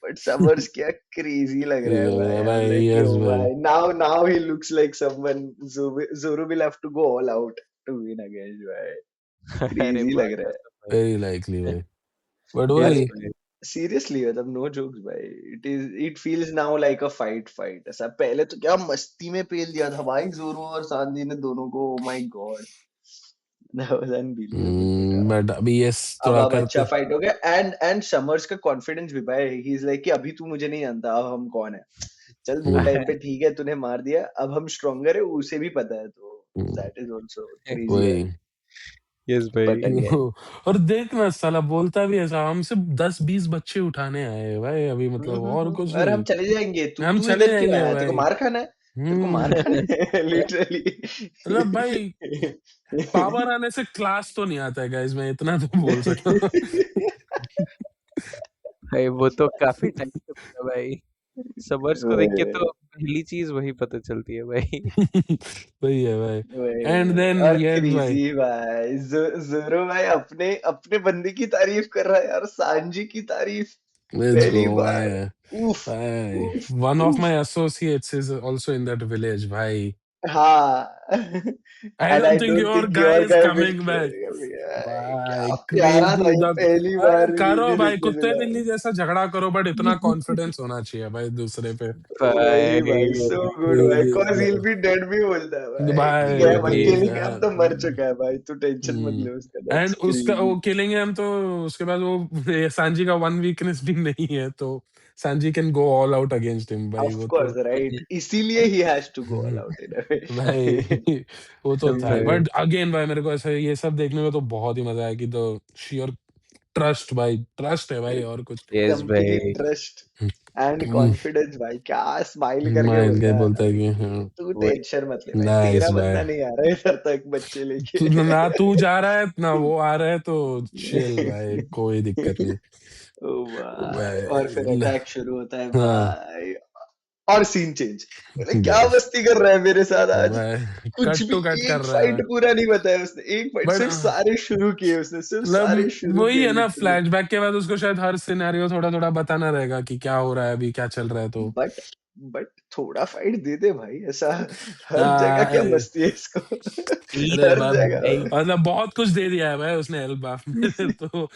बट समर्स क्या क्रेजी लग रहा ये है लग रहा भाई। है आई एम भाई, लाइक यस यो भाई। भाई, now he looks like someone Zoro will have to go all out to win against भाई। अरे क्रेजी बात लग रहा है खत्म भाई। वेरी लाइकली भाई, बट यस वही। भाई। सीरियसली, मतलब नो जोक्स भाई। It feels now like a fight ऐसा। पहले तो क्या मस्ती में पेल दिया था भाई जोरो और सांजी ने दोनों को। Oh my God, that was unbelievable बेटा। बट अभी यस थोड़ा अब अच्छा करते। फाइट हो गया। एंड समर्स का कॉन्फिडेंस भी भाई, ही इज लाइक कि अभी तू मुझे नहीं जानता, अब हम कौन है। चल वो हम्म, टाइम पे ठीक है तूने मार दिया, अब हम स्ट्रॉन्गर है उसे भी पता है, तो हम्म, दैट इज आल्सो क्रेजी भाई। वही। यस भाई। बट अगेन, और देख ना साला बोलता भी ऐसा, हम सिर्फ 10-20 बच्चे उठाने आए हैं भाई अभी, मतलब और कुछ और हम नहीं। चले जाएंगे, तू हम तू चले इधर क्यों जाएंगे आया, तेरे को भाई। मार खाना है, तेरे को मार खाना हम्म, है लिटरली। मतलब भाई पावर आने से क्लास तो नहीं आता है गाइस, मैं इतना तो बोल सकता हूँ। भाई वो तो काफी टाइम से पता भाई। समर्स को देख वही के वही तो पहली चीज वही पता चलती है भाई। वही है भाई। वही एंड वही। देन और यस भाई, क्रेजी भाई, जोरो भाई अपने अपने बंदे की तारीफ कर रहा है यार, सांजी की तारीफ लेट्स गो पहली बार। भाई। उफ भाई उफ वन ऑफ उफ। My associates is also in that village भाई। हाँ I and I don't think don't your think guy your is guy will. Coming back. भाई क्या प्यारा क्रेजी भाई, द पहली बार करो रिलीजियस भाई, देखने कुत्ते मिला बिल्ली जैसा झगड़ा करो, बट इतना कॉन्फिडेंस होना चाहिए भाई दूसरे पे। वही भाई, भाई सो गुड भाई, crazy cause he'll be dead भी बोलता है भाई कि भाई गया भाई। प्लीज। किलिंग हम तो मर चुका है भाई, तू टेंशन मत ले उसका, एंड दैट्स उसका क्रेजी। वो किलिंग है हम तो, उसके बाद वो ये सांजी का वन वीकनेस भी नहीं है, तो Sanji can go all out against him भाई, ऑफ वो तो। कोर्स राइट, इसीलिए he has to go all out in a भाई वे। वो तो था, भाई। बट अगेन भाई मेरे को ऐसा ये सब देखने में तो बहुत ही मजा आया कि द शेयर ट्रस्ट भाई, ट्रस्ट है भाई और कुछ। यस कंप्लीट भाई। ट्रस्ट एंड कॉन्फिडेंस भाई, क्या स्माइल करके माइल के बोलता है बोलता ना है भाई कि कि हाँ तू वही। टेंशन मत ले भाई, नाइस तेरा भाई। बंदा नहीं आ रहा है इधर तक बच्चे तू ना लेके। तू जा रहा है ना वो आ रहा है, तो चिल भाई, कोई दिक्कत नहीं ओ भाई, और फिर भाई। अटैक शुरू होता है हाँ भाई, और सीन चेंज। बोले क्या यस मस्ती कर रहा है मेरे साथ आज। भाई, कुछ कट भी, टू कट कर एक रहा है फाइट पूरा नहीं बताया उसने, एक फाइट बट सिर्फ सारे शुरू किए उसने, सिर्फ सारे मतलब शुरू वही किए है ना, लिटरली। फ्लैशबैक के बाद उसको शायद हर सिनेरियो थोड़ा थोड़ा बताना रहेगा कि क्या हो रहा है अभी, क्या चल रहा है, तो बट बट थोड़ा फाइट दे दे भाई ऐसा। हर जगह क्या आ, मस्ती है इसको। तीन अरे हर भाई। जगह। मतलब बहुत कुछ दे दिया है भाई उसने एल्बाफ में। तो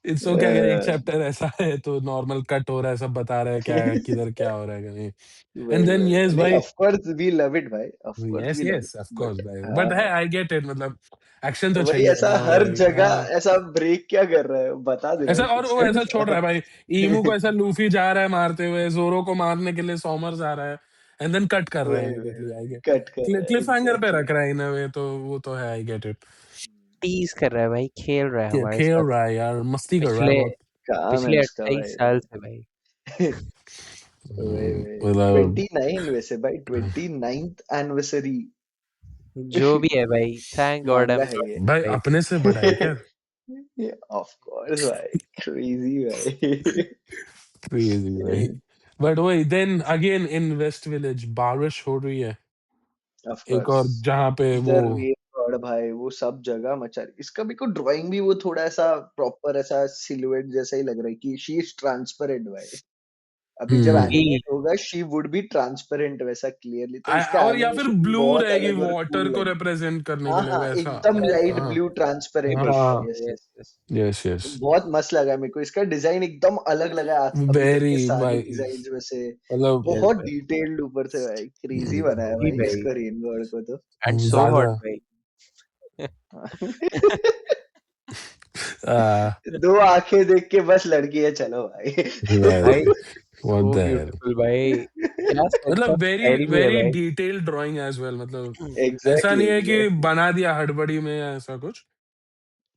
इट्स ओके अगर एक अह, चैप्टर ऐसा है तो नॉर्मल कट हो रहा है, सब बता रहे हैं क्या किधर क्या हो रहा है नहीं। एंड वही देन वही यस नहीं, भाई, of course we love it भाई, of course yes we love yes it. Of course but भाई, बट है हाँ, आई गेट इट, मतलब एक्शन तो वही चाहिए ऐसा ना हर भाई, जगह हाँ। ऐसा ब्रेक क्या कर रहा है, बता दे ऐसा भाई और कुछ वो ऐसा छोड़ रहा ऐसा। है भाई, ईमू को ऐसा लूफी जा रहा है मारते हुए, जोरो को मारने के लिए सॉमर्स आ रहा है, एंड देन कट कर रहे हैं वही वही इमीडिएटली, आई वही गेट। कट कर रहा है क्लिफ हैंगर पे एग्जैक्टली। रख रहा है इन अ वे, तो वो तो है, आई गेट इट। टीज कर रहा है भाई, खेल रहा है हमारे खेल साथ। रहा है यार, मस्ती कर रहा है पिछले बहुत। काम है पिछले उसका 28 साल भाई। से भाई। वही वही मतलब 29 वैसे भाई, 29th एनिवर्सरी जो भी है भाई, थैंक गॉड आई महंगा एम है नॉट ये। भाई लाइफ। अपने से बड़ा है क्या? ऑफ कोर्स भाई, क्रेजी भाई। क्रेजी भाई। बट वही then again in west village बारिश हो रही है, ऑफ एक कोर्स और जहाँ पे वो इधर रेन गॉड भाई, वो सब जगह मचा रही। इसका भी को ड्राइंग भी वो थोड़ा ऐसा प्रॉपर ऐसा सिलुएट जैसा ही लग रहा है कि शी इज ट्रांसपेरेंट भाई। अभी जब वही एनिमेट होगा शी वुड बी ट्रांसपेरेंट वैसा क्लियरली, तो इसका और या फिर एनिमेशन ब्लू बहुत रहेगी अलग और वाटर कूल को लगे। रिप्रेजेंट करने के हाँ लिए हाँ, वैसा। एकदम लाइट हाँ ब्लू ट्रांसपेरेंट होगा, हाँ, yes yes yes. Yes. Yes yes, बहुत मस्त लगा मेरे को, इसका डिजाइन एकदम अलग लगा अभी तक वेरी के सारे भाई, डिजाइन में से। मतलब यस बहुत भाई। डिटेल्ड ऊपर से भाई, क्रेजी बनाया वही भाई भाई। इसको, रेन गॉड को तो। एंड सो ज्यादा हॉट भाई। आ, दो आंखें देख के बस लड़की है, चलो भाई। भाई भाई what so the hell, beautiful भाई। क्या सेंस मतलब ऑफ वेरी स्टाइल में है वेरी भाई। डिटेल्ड ड्राइंग एज वेल, मतलब ऐसा एग्जैक्टली नहीं है कि एग्जैक्टली। बना दिया हड़बड़ी में या ऐसा कुछ।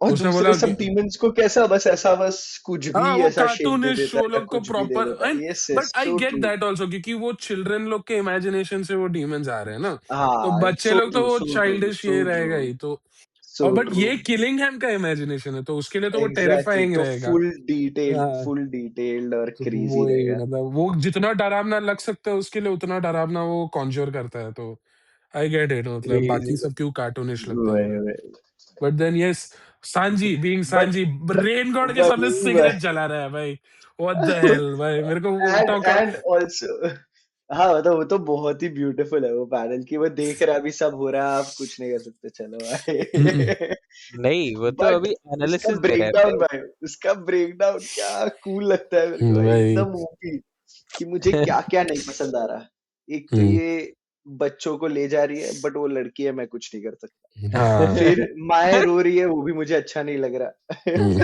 और उसने दूसरे बोला कि सब डीमंस को कैसा बस ऐसा बस कुछ भी हाँ वो ऐसा शेप दे कार्टूनिश देता वो है, लोग को कुछ भी दे प्रॉपर, देता एंड है। Yes but yes, I so gate true. That also क्योंकि वो चिल्ड्रन लोग के इमेजिनेशन से वो डीमंस आ रहे हैं ना, तो हाँ, बच्चे सो लोग तो ट्रू वो सो ट्रू चाइल्डिश सो ये ट्रू रहेगा ही तो। सो और बट ट्रू। ये किलिंगहैम का इमेजिनेशन है तो उसके लिए तो वो एग्जैक्टली, टेरिफाइंग तो रहेगा। फुल हाँ, डिटेल्ड और तो क्रेजी वही रहेगा। मतलब वो जितना डरावना लग सकता है उसके लिए उतना डरावना वो कॉन्ज्योर करता है, तो आई गेट इट, मतलब बाकी क्रेजी। सब क्यों कार्टूनिश लगता है वही मुझे। वही। But then yes, Sanji being but Sanji, rain god के सामने वही सिगरेट जला रहा है भाई, व्हाट द हेल भाई, मेरे को वो एंड टॉक। एंड ऑल्सो, हाँ मतलब वो तो बहुत ही ब्यूटीफुल है वो पैनल की, वो देख रहा है अभी सब हो रहा है, आप कुछ नहीं कर सकते, चलो भाई। नहीं, वो तो बट अभी उसका एनालिसिस दे रहा है ब्रेकडाउन भाई। भाई, उसका ब्रेकडाउन क्या कूल लगता है मेरे को भाई, भाई एकदम ओपी। कि मुझे क्या क्या नहीं पसंद आ रहा। एक तो हम्म, ये बच्चों को ले जा रही है, बट वो लड़की है, मैं कुछ नहीं कर सकता। हाँ फिर माए रो रही है, वो भी मुझे अच्छा नहीं लग रहा। हम्म,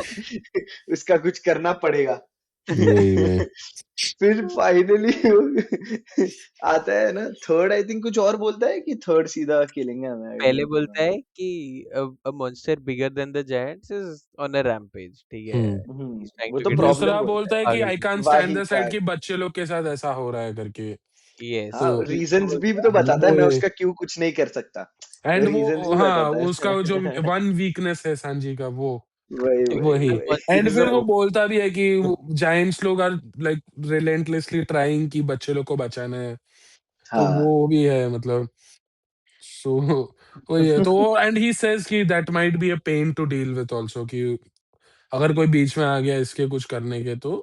उसका कुछ करना पड़ेगा। वही भाई, फिर फाइनली आता है ना थर्ड, आई थिंक कुछ और बोलता है कि थर्ड सीधा किलिंग है, मैं आई पहले डोंट बोलता है रिमेम्बर। कि a monster bigger than the giants is on a rampage, ठीक है। He's trying वो to तो get revenge प्रॉब्लम दूसरा बोलता बोलता है, है कि पागल आई की कांट तरह। स्टैंड वाही द साइड काट। कि बच्चे लोग के साथ ऐसा हो रहा है करके, यस। हाँ, तो फिर रीजंस भी बोलता तो है बताता है, मैं वो उसका क्यों कुछ नहीं कर सकता। वो एंड रीजंस वो भी हाँ बताता उसका वो जो है। वन वीकनेस है सांजी का वो वही वही वही। a वही। monster एंड is फिर a वो बोलता भी है कि जायंट्स लोग आर लाइक रिलेंटलेसली ट्राइंग कि बच्चे लोग को बचाना है, तो हाँ। वो भी है मतलब। सो वही है तो वो, एंड ही सेज कि that might be a pain to deal with also कि अगर कोई बीच में आ गया इसके कुछ करने के तो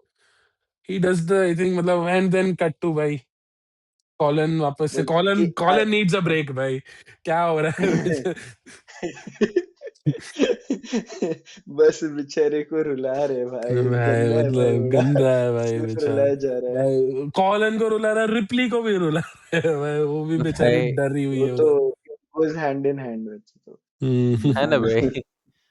he does the I think मतलब, एंड देन कट टू भाई कॉलन वापस से, बोलता है कॉलन कि कॉलन नीड्स अ ब्रेक भाई, क्या हो रहा है। बस बेचारे को रुला रहे भाई, भाई गंदा है भाई मतलब बड़ा। गंदा है भाई सिर्फ बेचारा, रुलाया जा रहा है। भाई कॉलन को रुला रहा है, रिप्ली को भी रुला रहा है भाई, वो भी बेचारी भाई। डरी हुई वो है तो उधर। गोज हैंड इन हैंड वैसे तो। है ना भाई।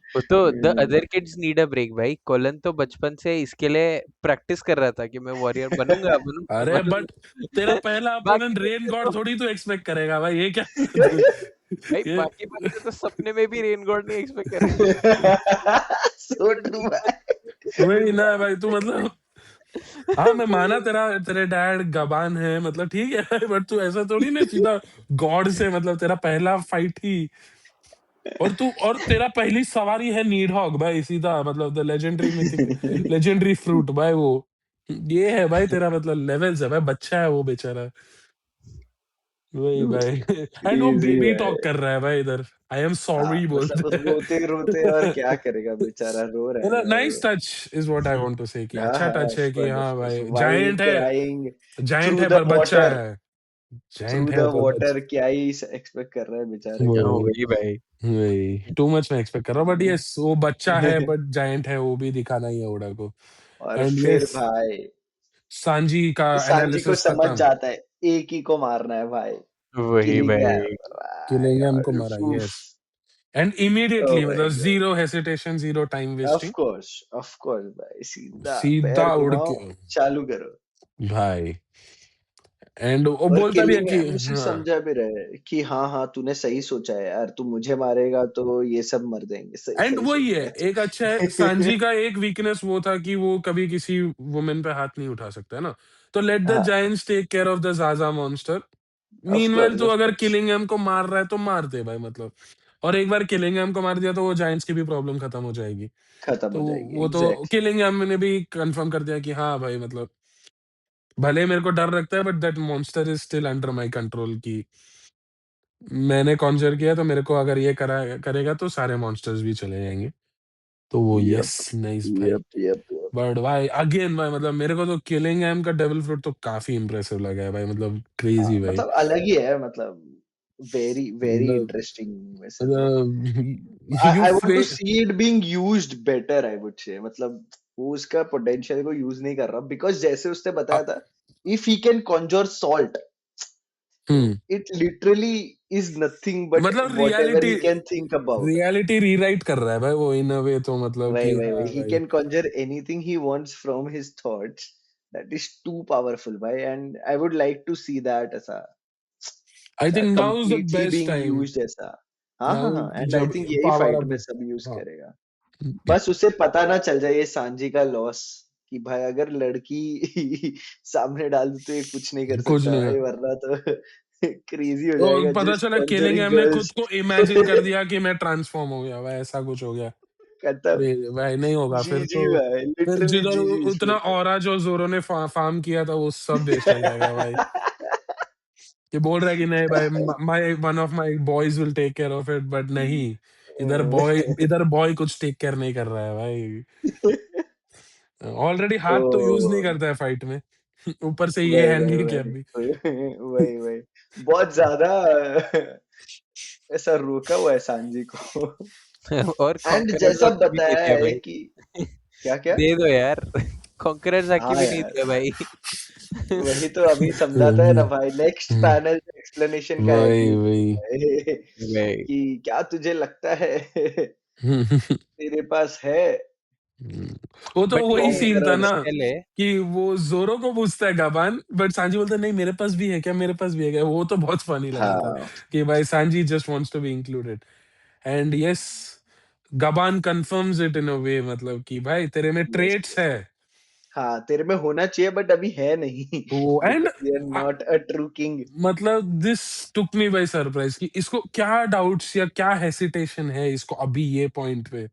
वो तो the hmm. Other kids need a break भाई। कोलन तो बचपन से इसके लिए प्रैक्टिस कर रहा था कि मैं वॉरियर बनूंगा बनूंगा अरे बट तेरा बनूंगा। पहला बाकी अपोनेंट रेन बच्चे गॉड तो थोड़ी तू एक्सपेक्ट करेगा भाई, ये क्या भाई, ये बाकी बच्चे तो सपने में भी रेन गॉड नहीं एक्सपेक्ट करेंगे। सो तो ट्रू डीमन भाई। वही ना भाई, तू मतलब हाँ मैं माना तेरा तेरे डैड गबान है मतलब ठीक है भाई, बट तू ऐसा थोड़ी ना सीधा गॉड से, मतलब तेरा पहला फाइट ही, और तू और तेरा पहली सवारी है नीडहॉग भाई, सीधा मतलब the legendary mythic legendary fruit भाई वो, ये है भाई तेरा मतलब लेवल्स है भाई, बच्चा है वो बेचारा, वही भाई। एंड वो क्रेजी बेबी टॉक भाई। कर रहा है भाई इधर, आई एम हाँ सॉरी मतलब बोलते रोते रोते, और क्या हैं। करेगा बेचारा, रो रहा है मतलब भाई नाइस वो। Touch is what I want to say कि हाँ अच्छा हाँ, टच है कि ऑफ हाँ कोर्स, भाई वाइल जायंट क्राइंग थ्रू है द पर बच्चा वाटर, है, थ्रू जायंट द है पर वाटर, बच्चा, क्या ही एक्सपेक्ट कर रहा है बेचारे वो को वो। वही भाई। वही टू मच मैं एक्सपेक्ट कर रहा हूँ, बट यस वो बच्चा है बट जायंट है वो भी दिखाना ही है ओडा को। और एंड फिर यस भाई सांजी का सांजी को एनालिसिस समझ खत्म, जाता है, एक ही को मारना है भाई, वही किलिंगहैम भाई। भाई। किलिंगम को और मारा, उफ, yes and oh immediately my मतलब god. Zero hesitation zero time wasting, of course भाई, सीधा पैर सीधा उड़ घुमाओ, के चालू करो। भाई। एंड वो और बोलता भी है किलिंग कि एम उसे हाँ। समझा भी रहा है कि हाँ हाँ तूने सही सोचा है यार, तू मुझे मारेगा तो ये सब मर जाएंगे, सही एंड सही वही है, सोचा एक अच्छा है, है। सांजी का एक वीकनेस वो था कि वो कभी किसी वुमेन पे हाथ नहीं उठा सकता है ना, तो लेट द हाँ, giants take care of the Zaza monster. Of meanwhile course तू ऑफ अगर कोर्स। किलिंगहैम को मार रहा है तो मार दे भाई मतलब। और एक बार किलिंगहैम को मार दिया तो वो जायंट्स की भी प्रॉब्लम खत्म हो जाएगी। खत्म तो हो जाएगी, वो तो एग्जैक्टली। किलिंगहैम ने भी कंफर्म कर दिया कि हाँ भाई मतलब भले मेरे को डर लगता है but that monster is still under my control, कि मैंने कॉन्जर किया तो मेरे को अगर ये करा करेगा तो सारे मॉन्स्टर्स भी चले जाएंगे। तो वो यप यस नाइस भाई। Yup yup yup. बट भाई अगेन भाई मतलब मेरे को तो किलिंगहैम का डेविल फ्रूट तो काफी इंप्रेसिव लगा है भाई, मतलब हाँ क्रेजी भाई। मतलब अलग ही है, मतलब वेरी वेरी मतलब इंटरेस्टिंग वैसे तो। मतलब यू I want to फे see it being used better, I would say, मतलब वो उसका पोटेंशियल को यूज नहीं कर रहा, बिकॉज जैसे उसने बताया था, if he can conjure salt, तो hmm it literally is nothing but मतलब whatever reality he can think about. Reality rewrite कर रहा है भाई वो इन अ वे, तो मतलब कि वही हाँ ही भाई। Can conjure anything he wants from his thoughts, that is too powerful भाई, and I would like to see that ऐसा आई ऐसा think now is the completely best being time, used ऐसा। हाँ हाँ नाउ हाँ, एंड आई जब थिंक यही पावर फाइट अब। में सब यूज हाँ करेगा। बस उसे पता ना चल जाए ये सांजी का लॉस, कि भाई अगर लड़की सामने डाल दू तो ये कुछ नहीं कर कुछ सकता नहीं है। भाई, वरना तो क्रेजी हो और जाएगा पता जस्ट चला कॉन्जरिंग किलिंगहैम ने खुद गर्ल्स। को इमेजिन कर दिया कि मैं ट्रांसफॉर्म हो गया भाई, ऐसा कुछ हो गया। खत्म। क्रेजी भाई, नहीं होगा जी फिर जी तो। भाई, फिर लिटरली जिधर जी जी उतना इसलिए तो। ऑरा जो जोरो ने फार्म किया था वो सब वेस्ट हो जाएगा भाई। ये बोल रहा है कि नहीं भाई, my one of my boys will take care of it, but नहीं, इधर बॉय कुछ टेक केयर नहीं कर रहा है भाई। ऑलरेडी हाथ तो यूज नहीं ओ करता है फाइट में, ऊपर से ये वही वही हैंडीकैप भी। वही वही वही बहुत ज्यादा ऐसा रोका हुआ है सांजी को। और एंड कॉन्करर्स जैसा आके भी नहीं बताया दिया है भाई। कि क्या क्या। दे दो यार। कॉन्करर्स आके हाँ भी नहीं यार, दिया भाई। वही तो अभी समझाता है ना हम्म, भाई, नेक्स्ट हम्म, पैनल एक्सप्लेनेशन का है वही कि वही। भाई कि क्या तुझे लगता है हम्म, तेरे पास है वो तो बट वही सीन था कॉन्करर्स। ना, पहले कि वो जोरो को पूछता है गबान, बट सांजी बोलता है नहीं मेरे पास भी है क्या, मेरे पास भी है क्या। वो तो बहुत फनी लगा था हाँ कि भाई Sanji just wants to be included. And yes, Gaban confirms it in a way, मतलब कि भाई तेरे में यस ट्रेट्स यस, है। हाँ तेरे में होना चाहिए बट अभी है नहीं वो and because you are not a true king. मतलब this took me by surprise कि इसको क्या डाउट्स या क्या हेसिटेशन है इसको अभी ये पॉइंट पे,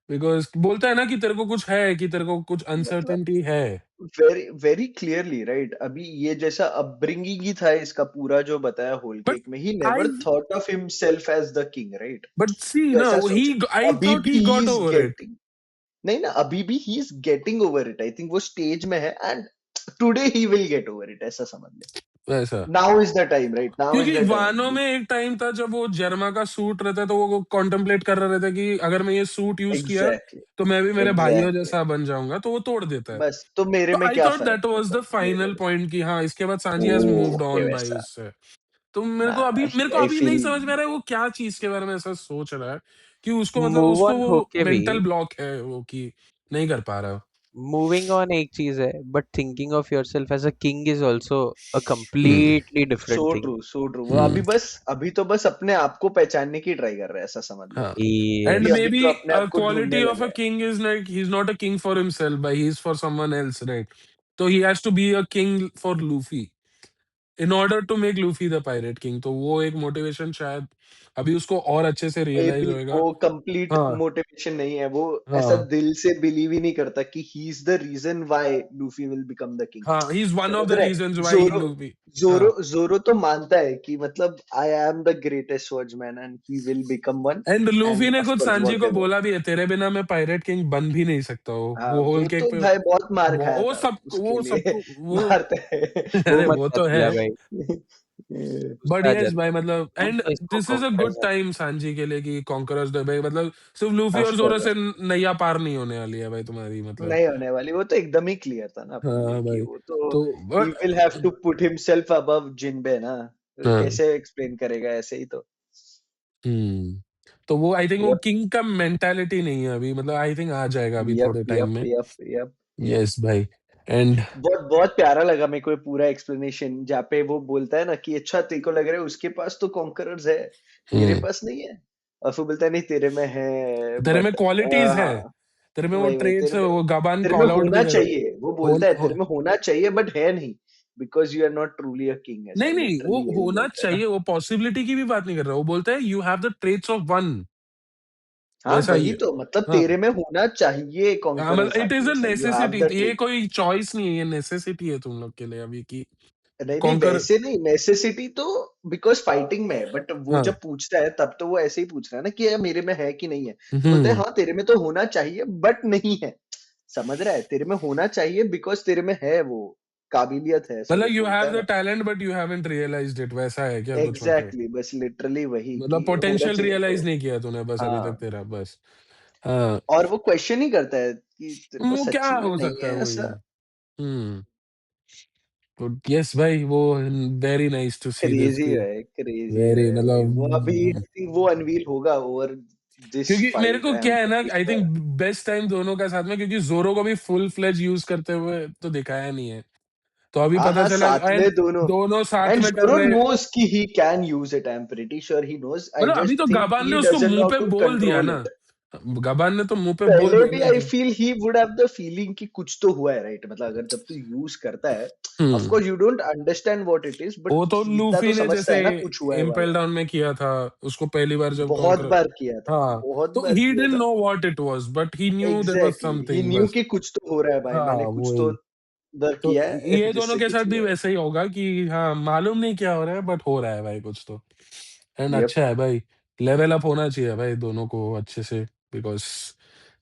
बिकॉज बोलता है ना कि तेरे को कुछ है, कि तेरे को कुछ मतलब अनसर्टेनिटी है। वेरी वेरी क्लियरली राइट, अभी ये जैसा अपब्रिंगिंग ही था इसका पूरा जो बताया होल बट केक में, he I never thought of himself as the king right. But see तो ना, ऐसा ही सोच, आई अभी थॉट भी he he got is over it. Getting, नहीं ना अभी भी he is getting over it, I think वो स्टेज में है and today he will get over it, ऐसा समझ ले। वैसा, now is the time right, now is क्योंकि द वानो टाइम। में एक टाइम था जब वो जर्मा का सूट रहता है तो वो कॉन्टेम्पलेट कर रहे थे कि अगर मैं ये सूट यूज किया एग्जैक्टली तो मैं भी मेरे भाइयों एग्जैक्टली, जैसा बन जाऊंगा, तो वो तोड़ देता है। बस तो मेरे तो में आई क्या थॉट फर्क दैट वाज द मतलब मेरे फाइनल में। पॉइंट कि हाँ इसके बाद Sanji has moved okay on भाई वैसा, उससे। तो ना मेरे को आई अभी नहीं फील समझ में आ रहा है वो क्या चीज के बारे में ऐसा सोच रहा है, कि उसको मतलब मूव उसको ऑन वो होके भी मेंटल ब्लॉक है वो, कि नहीं कर पा रहा। मूविंग ऑन एक चीज है, but thinking of yourself as a king is also a hmm completely so different thing. True so true, वो हम्म अभी तो बस अपने आप को पहचानने की ट्राई कर रहा है, ऐसा समझ ले। हाँ। एंड अभी यस। मे अभी बी तो अपने अ आप को ढूंढने क्वालिटी ऑफ लगा अ है। King is like he is not a king for himself भाई, he is for someone else, right. तो he has to be a king for Luffy in order to make Luffy the pirate king, तो वो एक मोटिवेशन शायद अभी उसको और अच्छे से मे रियलाइज बी होएगा। वो कंप्लीट हाँ मोटिवेशन नहीं है, वो ऐसा हाँ दिल से बिलीव ही नहीं करता कि he is the reason why Luffy will become the king. हाँ, ही इज वन ऑफ समझ द रहे रीजंस हैं, व्हाई जोरो लूफी। जोरो हाँ, जोरो तो मानता है कि मतलब I am the greatest swordsman and he will become one, and Luffy and ने ऑफ खुद कोर्स सांजी को व्हाटएवर। बोला भी है, तेरे बिना मैं पायरेट किंग बन भी नहीं सकता हूँ, हाँ वो होल वो केक तो पे। भाई बहुत मार खाया वो था सब उसके वो लिए। सबको वो मारते हैं। वो अरे मत वो मत तो है। दिया भाई। बट गुस्सा आ यस जाता भाई है। मतलब, हम एंड तो इसको this is a conquer good कर। टाइम सांजी के लिए कि कॉन्करर्स डे भाई, मतलब सिर्फ लूफी ऑफ और जोरो से कोर्स नैया पार नहीं होने वाली है भाई तुम्हारी, मतलब। नहीं होने वाली, वो तो एकदम ही क्लियर था ना अपने लिए हाँ कि भाई। वो तो तो he but will have to put himself above Jinbe ना, तो हाँ, कैसे एक्सप्लेन करेगा ऐसे ही तो। हम्म, तो वो आई थिंक वो यप किंग का मेंटालिटी नहीं है अभी, मतलब आई थिंक आ जाएगा अभी यप थोड़े टाइम यप में। Yup yup. यस भाई। एंड बहुत बहुत प्यारा लगा मेरे को ये पूरा एक्सप्लेनेशन, जहाँ पे वो बोलता है ना कि अच्छा तेरे को लग रहा है उसके पास तो कॉन्करर्स है, मेरे पास नहीं है। और फिर बोलता है नहीं तेरे में है, तेरे में बट क्वालिटीज है, हाँ, तेरे में वो वही वही ट्रेड्स है, वो गबान तेरे में कॉल आउट भी होना कर चाहिए, वो बोलता है तेरे में होना चाहिए बट है नहीं, because you are not truly a king, ऐसा नहीं नहीं, वो लिटरली यही होना बोलता है ना। चाहिए, वो पॉसिबिलिटी की भी बात नहीं कर रहा, वो बोलता है you have the traits of one, हाँ वैसा ही वही है। तो मतलब हाँ तेरे में होना चाहिए हाँ, मतलब कॉन्करर्स इट इज आके, अ ऐसा यू हैव नेसेसिटी, द ये ट्रेट। कोई चॉइस नहीं है, ये नेसेसिटी है तुम लोग के लिए अभी की नहीं नहीं कॉन्कर। वैसे नहीं, नेसेसिटी तो बिकॉज फाइटिंग में है, बट वो हाँ। जब पूछता है तब तो वो ऐसे ही पूछ रहा है ना कि यार मेरे में है कि नहीं है, तो बोलते हैं हम्म। हाँ तेरे में तो होना चाहिए बट नहीं है। समझ रहा है, तेरे में होना चाहिए बिकॉज तेरे में है वो काबिलियत है, ऐसा मतलब कुछ यू बोलता हैव है द ना। Talent but you haven't realized it, वैसा है क्या कुछ मतलब? एग्जैक्टली बस लिटरली वही मतलब कि होना पोटेंशियल चाहिए तो। रियलाइज नहीं किया तूने बस अभी तक हाँ, तेरा, बस। हाँ। और वो क्वेश्चन ही करता है कि तेरे को वो क्या सच्ची में हो नहीं सकता है है वही। ऐसा। हम्म। तो यस भाई, वो very nice to see this crazy भी, है, क्रेजी वेरी है भाई, वो अभी मतलब। I think वो अनवील होगा ओवर दिस क्योंकि मेरे फाइट, को आई एम क्या है ना, pretty I sure. Think best time दोनों का साथ में, क्योंकि जोरो को भी फुल फ्लेज यूज करते हुए तो दिखाया नहीं है, तो अभी हाँ पता हाँ चला। साथ में एंड दोनों, दोनों साथ एंड में कर जोरो रहे। नोज कि he can use it, I am pretty sure he knows, I मतलब अभी जस्ट तो थिंक गबान ने ही उसको डजंट नो मुंह हाउ पे टू बोल दिया कंट्रोल ना, इट। गबान ने तो मुंह पे बोल पहले दिया भी ना आई कि feel he would have the feeling कि कुछ तो हुआ है, राइट? मतलब अगर जब तू यूज करता है, of hmm. Course you don't understand what it is, but वो तो इतना तो लूफी ने समझता जैसे है ना कुछ हुआ है इम्पेल वाला। डाउन में किया था उसको पहली बार जब बहुत कॉन्कर। बार किया था, हाँ, बहुत तो बार ही किया डिडंट था। No what it was but he knew there was exactly he something, knew बस। कि कुछ तो हो रहा है भाई, हाँ मैंने कुछ तो वही। उधर तो किया है ये दोनों जिससे के साथ कुछ भी हुआ है। वैसा ही होगा कि हाँ, मालूम नहीं क्या हो रहा है बट हो रहा है भाई कुछ तो। And yup. अच्छा है भाई, लेवल अप होना चाहिए भाई दोनों को अच्छे से, बिकॉज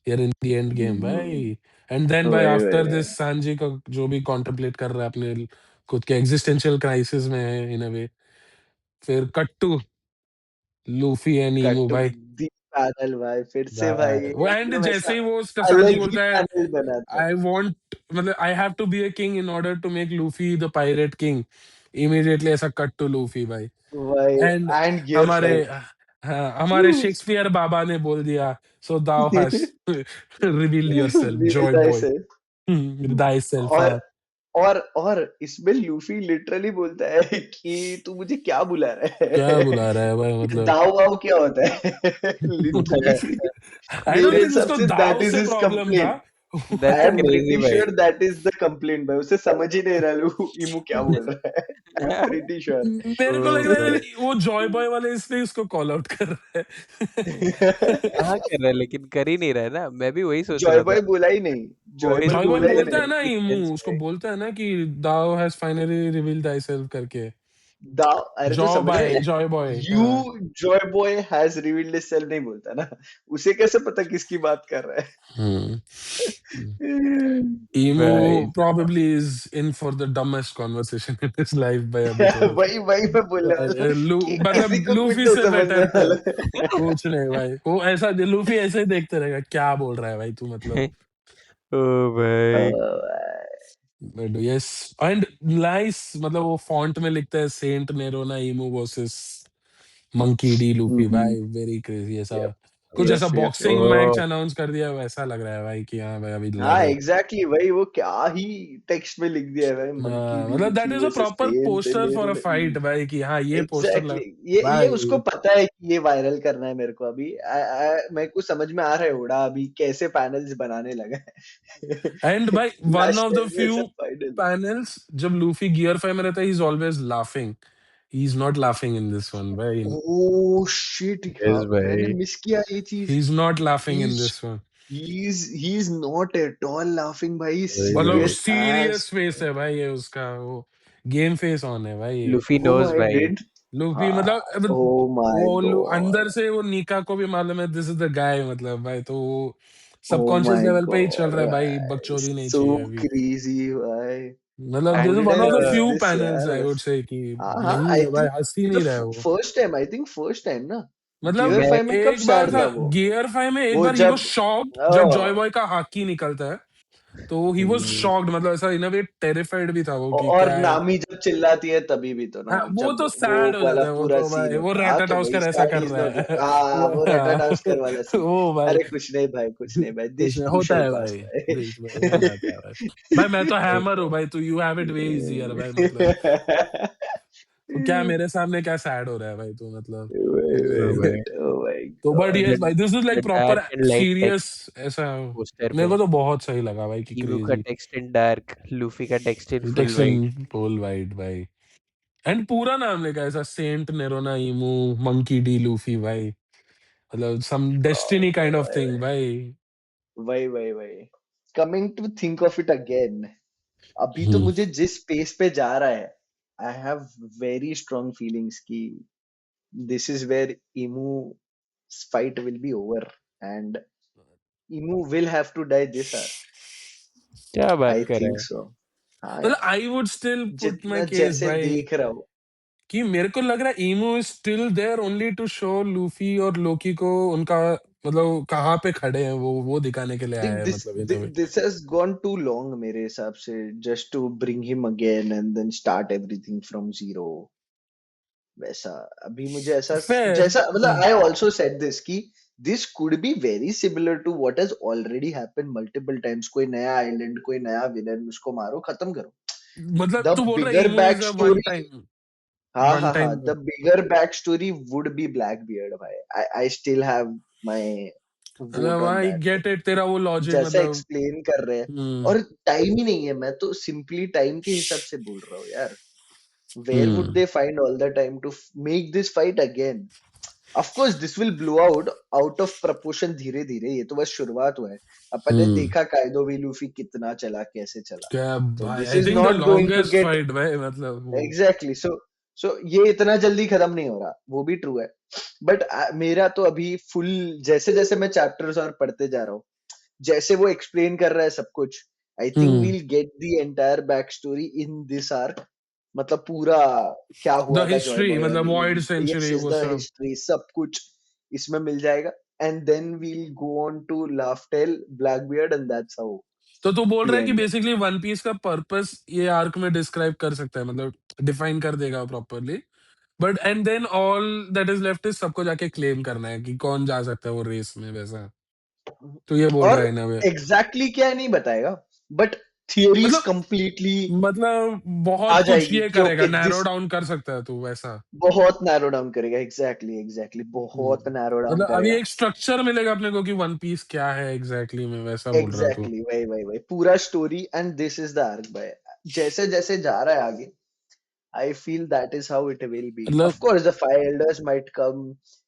यार इन द एंड गेम भाई। एंड देन भाई वही आफ्टर वही। दिस सांजी का जो भी कॉन्template कर रहा है अपने खुद के एग्जिस्टेंशियल क्राइसिस में है इन अ वे, फिर cut to Luffy and cut Imu to भाई। दी पैनल भाई, फिर से भाई भाई वो एंड एकदम जैसे ऐसा ही वो सांजी अलग ही बोलता है, पैनल बना था। आई वांट, मतलब I have to be a king in order to make Luffy the pirate king, immediately ऐसा कट टू लूफी भाई। भाई एंड एंड गियर हमारे, फाइव। हाँ, हमारे शेक्सपियर बाबा ने बोल दिया, so thou has revealed yourself Joy विविता बॉय, से। Thyself. और और इसमें लूफी लिटरली बोलता है कि तू मुझे क्या बुला रहा क्या है? बुला रहा है भाई ये मतलब। दाव वाव क्या होता है? लिटरली आई डोंट मेरे थिंक हिसाब उसको से दैट दाव इज से हिज प्रॉब्लम था। Complaint. I that's am crazy pretty भाई। Sure that is the complaint भाई, उसे समझ ही नहीं रहा इमू क्या बोल रहा है। आई एम प्रीटी मेरे को लग ओ रहा है भाई, वो जॉय बॉय वाले इसलिए उसको कॉल आउट कर रहा है। श्योर। कहाँ कर रहा है लेकिन कर ही नहीं रहा है ना, मैं भी वही सोच जॉय रहा था। बॉय बोला ही नहीं, जॉय वॉइस बॉय जॉय भी बॉय बोला बोला ही ही बोलता नहीं। है नहीं ना, कि इमू सेंस उसको में। बोलता है ना कि thou has finally revealed thyself करके। दाव, अरे तो जॉ समझ रहे, बाय जॉय बॉय, यू हाँ। Joy Boy has revealed himself नहीं बोलता ना, उसे कैसे पता किसकी बात कर रहा हम्म। है? ईमू भाई probably is in for the dumbest conversation in his life भाई अभी तो। वही वही मैं बोल रहा था कि किसी मतलब को कुछ लूफी नहीं से समझने बेटर तो वाला है। कुछ नहीं भाई, वो ऐसा लूफी ऐसे ही देखते रहेगा क्या बोल रहा है भाई तू मतलब। ओ भाई। बट यस, एंड नाइस, मतलब वो फॉन्ट में लिखता है Saint Nerona Imu versus Monkey D Luffy भाई, वेरी क्रेजी ऐसा। यप कुछ ऐसा yup yup boxing yup. Match oh announce कर दिया वैसा लग रहा है भाई कि हाँ भाई अभी हाँ लड़ो। एग्जैक्टली वही, वो क्या ही टेक्स्ट में लिख दिया है भाई, मंकी डी मतलब that Luffy is a versus proper saint poster for a Neron. Fight भाई कि हाँ ये पोस्टर एग्जैक्टली लग ये उसको भाई। पता है कि ये वायरल करना है मेरे को अभी। मेरे को समझ में आ रहा है उड़ा अभी कैसे पैनल्स बनाने लगा है। एंड भाई one last of the time ये फ्यू सब फाइनल। पैनल्स जब लूफी गियर 5 में रहता है, he is always laughing, he is not laughing in this one भाई। ओह शिट, हाँ यस मैंने भाई। मिस किया ये ही चीज। Is not laughing in He's this one. he's not at all laughing भाई, he's वही मतलब वही। serious serious as। फेस है भाई ये उसका, वो गेम फेस ऑन है भाई ये। लूफी Oh नोज I भाई। did। लूफी हाँ, मतलब अब oh my अंदर god। से वो निका को भी मालूम है दिस इज द गाय, मतलब भाई तो Oh सबकॉन्शियस my लेवल पे ही चल god रहा है भाई, भाई, बकचोदी नहीं so चाहिए अभी। crazy भाई। मतलब I this is one didn't of the miss few this panels यार। आई वुड से कि हाँ हाँ नहीं आई है भाई, थिंक हंस ही द नहीं रहा है वो। First time, I think first time ना। मतलब गियर मैं 5 में कब एक बार स्टार्ट था था वो? गियर 5 में, एक वो बार ही वो जब शॉक्ड जब जॉय oh, बॉय का हाकी निकलता है। तो ही वाज़ हम्म, शॉक्ड, मतलब ऐसा इन अ वे टेरिफाइड भी था वो कि और क्या है। नामी जब चिल्लाती है तभी भी तो ना, हाँ, वो जब तो वो सैड हो वाला जाता है वो पूरा तो सीन भाई, वो होता है, हाँ रैटा तो भाई टाउस्कर ऐसा सैड कर इज रहा नॉट, है। हाँ वो वो रटा हाँ, टास्कर वाला सीन। वो भाई अरे कुछ नहीं भाई, दिस कुछ नहीं टू होता शैल है पास भाई, भाई। देश में हो जाता है भाई। भाई मैं तो हैमर हूँ भाई, तो you have it way easier भाई, मतलब तो क्या मेरे सामने क्या सैड हो रहा है भाई, तो मतलब हाँ एनीवे। भाई। Oh my तो बट God. यस द भाई, this is the like proper dark and light serious text ऐसा। पोस्टर मेरे पे, को तो बहुत सही लगा भाई कि ईमू का crazy. Text in dark, Luffy का टेक्स्ट इन फुल टेक्सन वाइट। पोल वाइट भाई, एंड पूरा नाम लिखा है ऐसा, Saint Nerona Imu Monkey D Luffy भाई, मतलब some destiny kind of thing भाई। वही coming to think of it again, अभी तो हम्म। मुझे जिस पेस पे जा रहा है, I have very strong feelings कि this is where Imu fight will be over and Emu will have to die this hour. क्या बात I कर रहा think है? so. हाँ मतलब यार, I would still put my जितना केस जैसे भाई, देख रहा हूँ, कि मेरे को लग रहा है Imu is still there only to show Luffy और लोकी को उनका, मतलब कहाँ पे खड़े हैं वो दिखाने के लिए आया देख है, this मतलब इन a way. this has gone too long मेरे हिसाब से, just to bring him again and then start everything from zero. वैसा अभी मुझे ऐसा, फेयर। जैसा मतलब I also said this कि this could be very similar to what has already happened multiple times. कोई नया आइलैंड, कोई नया विलन, उसको मारो, खत्म करो. मतलब The तू बोल रहा है bigger Imu is a one backstory, time, हाँ वन हाँ हाँ, time. The bigger backstory would be Blackbeard भाई. I still have my vote मतलब on I that. Get it, तेरा वो लॉजिक जैसा मतलब। एक्सप्लेन कर रहे हैं, हम्म। और टाइम ही नहीं है, मैं तो सिंपली टाइम के हिसाब से बोल रहा हूँ यार. Where would hmm. They find all the time to make this fight again? Of course this will blow out of proportion धीरे धीरे, ये तो बस शुरुआत हुआ है. अपन ने हम्म। देखा काइदो भी लूफी कितना चला, कैसे चला. क्या तो भाई, this I is think the not going to longest gate, fight भाई, मतलब वो। एग्जैक्टली. सो ये इतना जल्दी खत्म नहीं हो रहा, वो भी ट्रू है. बट मेरा तो अभी फुल, जैसे जैसे मैं चैप्टर्स और पढ़ते जा रहा हूँ, जैसे वो एक्सप्लेन कर रहा है सब कुछ, I think hmm. We'll get the entire back story in this arc. मतलब पूरा क्या द हुआ था जॉय हिस्ट्री, बॉय और मतलब void reveal, yes century yes, वो द सब। हिस्ट्री सब कुछ इसमें मिल जाएगा. And then we'll go on to लाफ्ट Tale, Blackbeard, and that's how तो तू बोल द रहा है कि एंड. बेसिकली वन पीस का पर्पस ये आर्क में डिस्क्राइब कर सकता है, मतलब डिफाइन कर देगा properly, but and then all that is left is सबको जाके क्लेम करना है कि कौन जा सकता है वो रेस में, वैसा तो ये बोल और रहा है ना वे। एग्जैक्टली क्या है नहीं बताएगा, बट थियोरीज मतलब कंप्लीटली बहुत आ कुछ जाएगी ये कि करेगा, ओके नैरो दिस, डाउन कर सकता है तू वैसा। बहुत नैरो डाउन करेगा. एग्जैक्टली बहुत नैरो डाउन मतलब अभी करेगा. एक स्ट्रक्चर मिलेगा अपने को कि वन पीस क्या है एग्जैक्टली में, वैसा बोल रहा तू। एग्जैक्टली वही पूरा story, and this is the arc bye. जैसे जैसे जा रहा है आगे, I feel that is how it will be. मतलब Of course, the Fire Elders might come.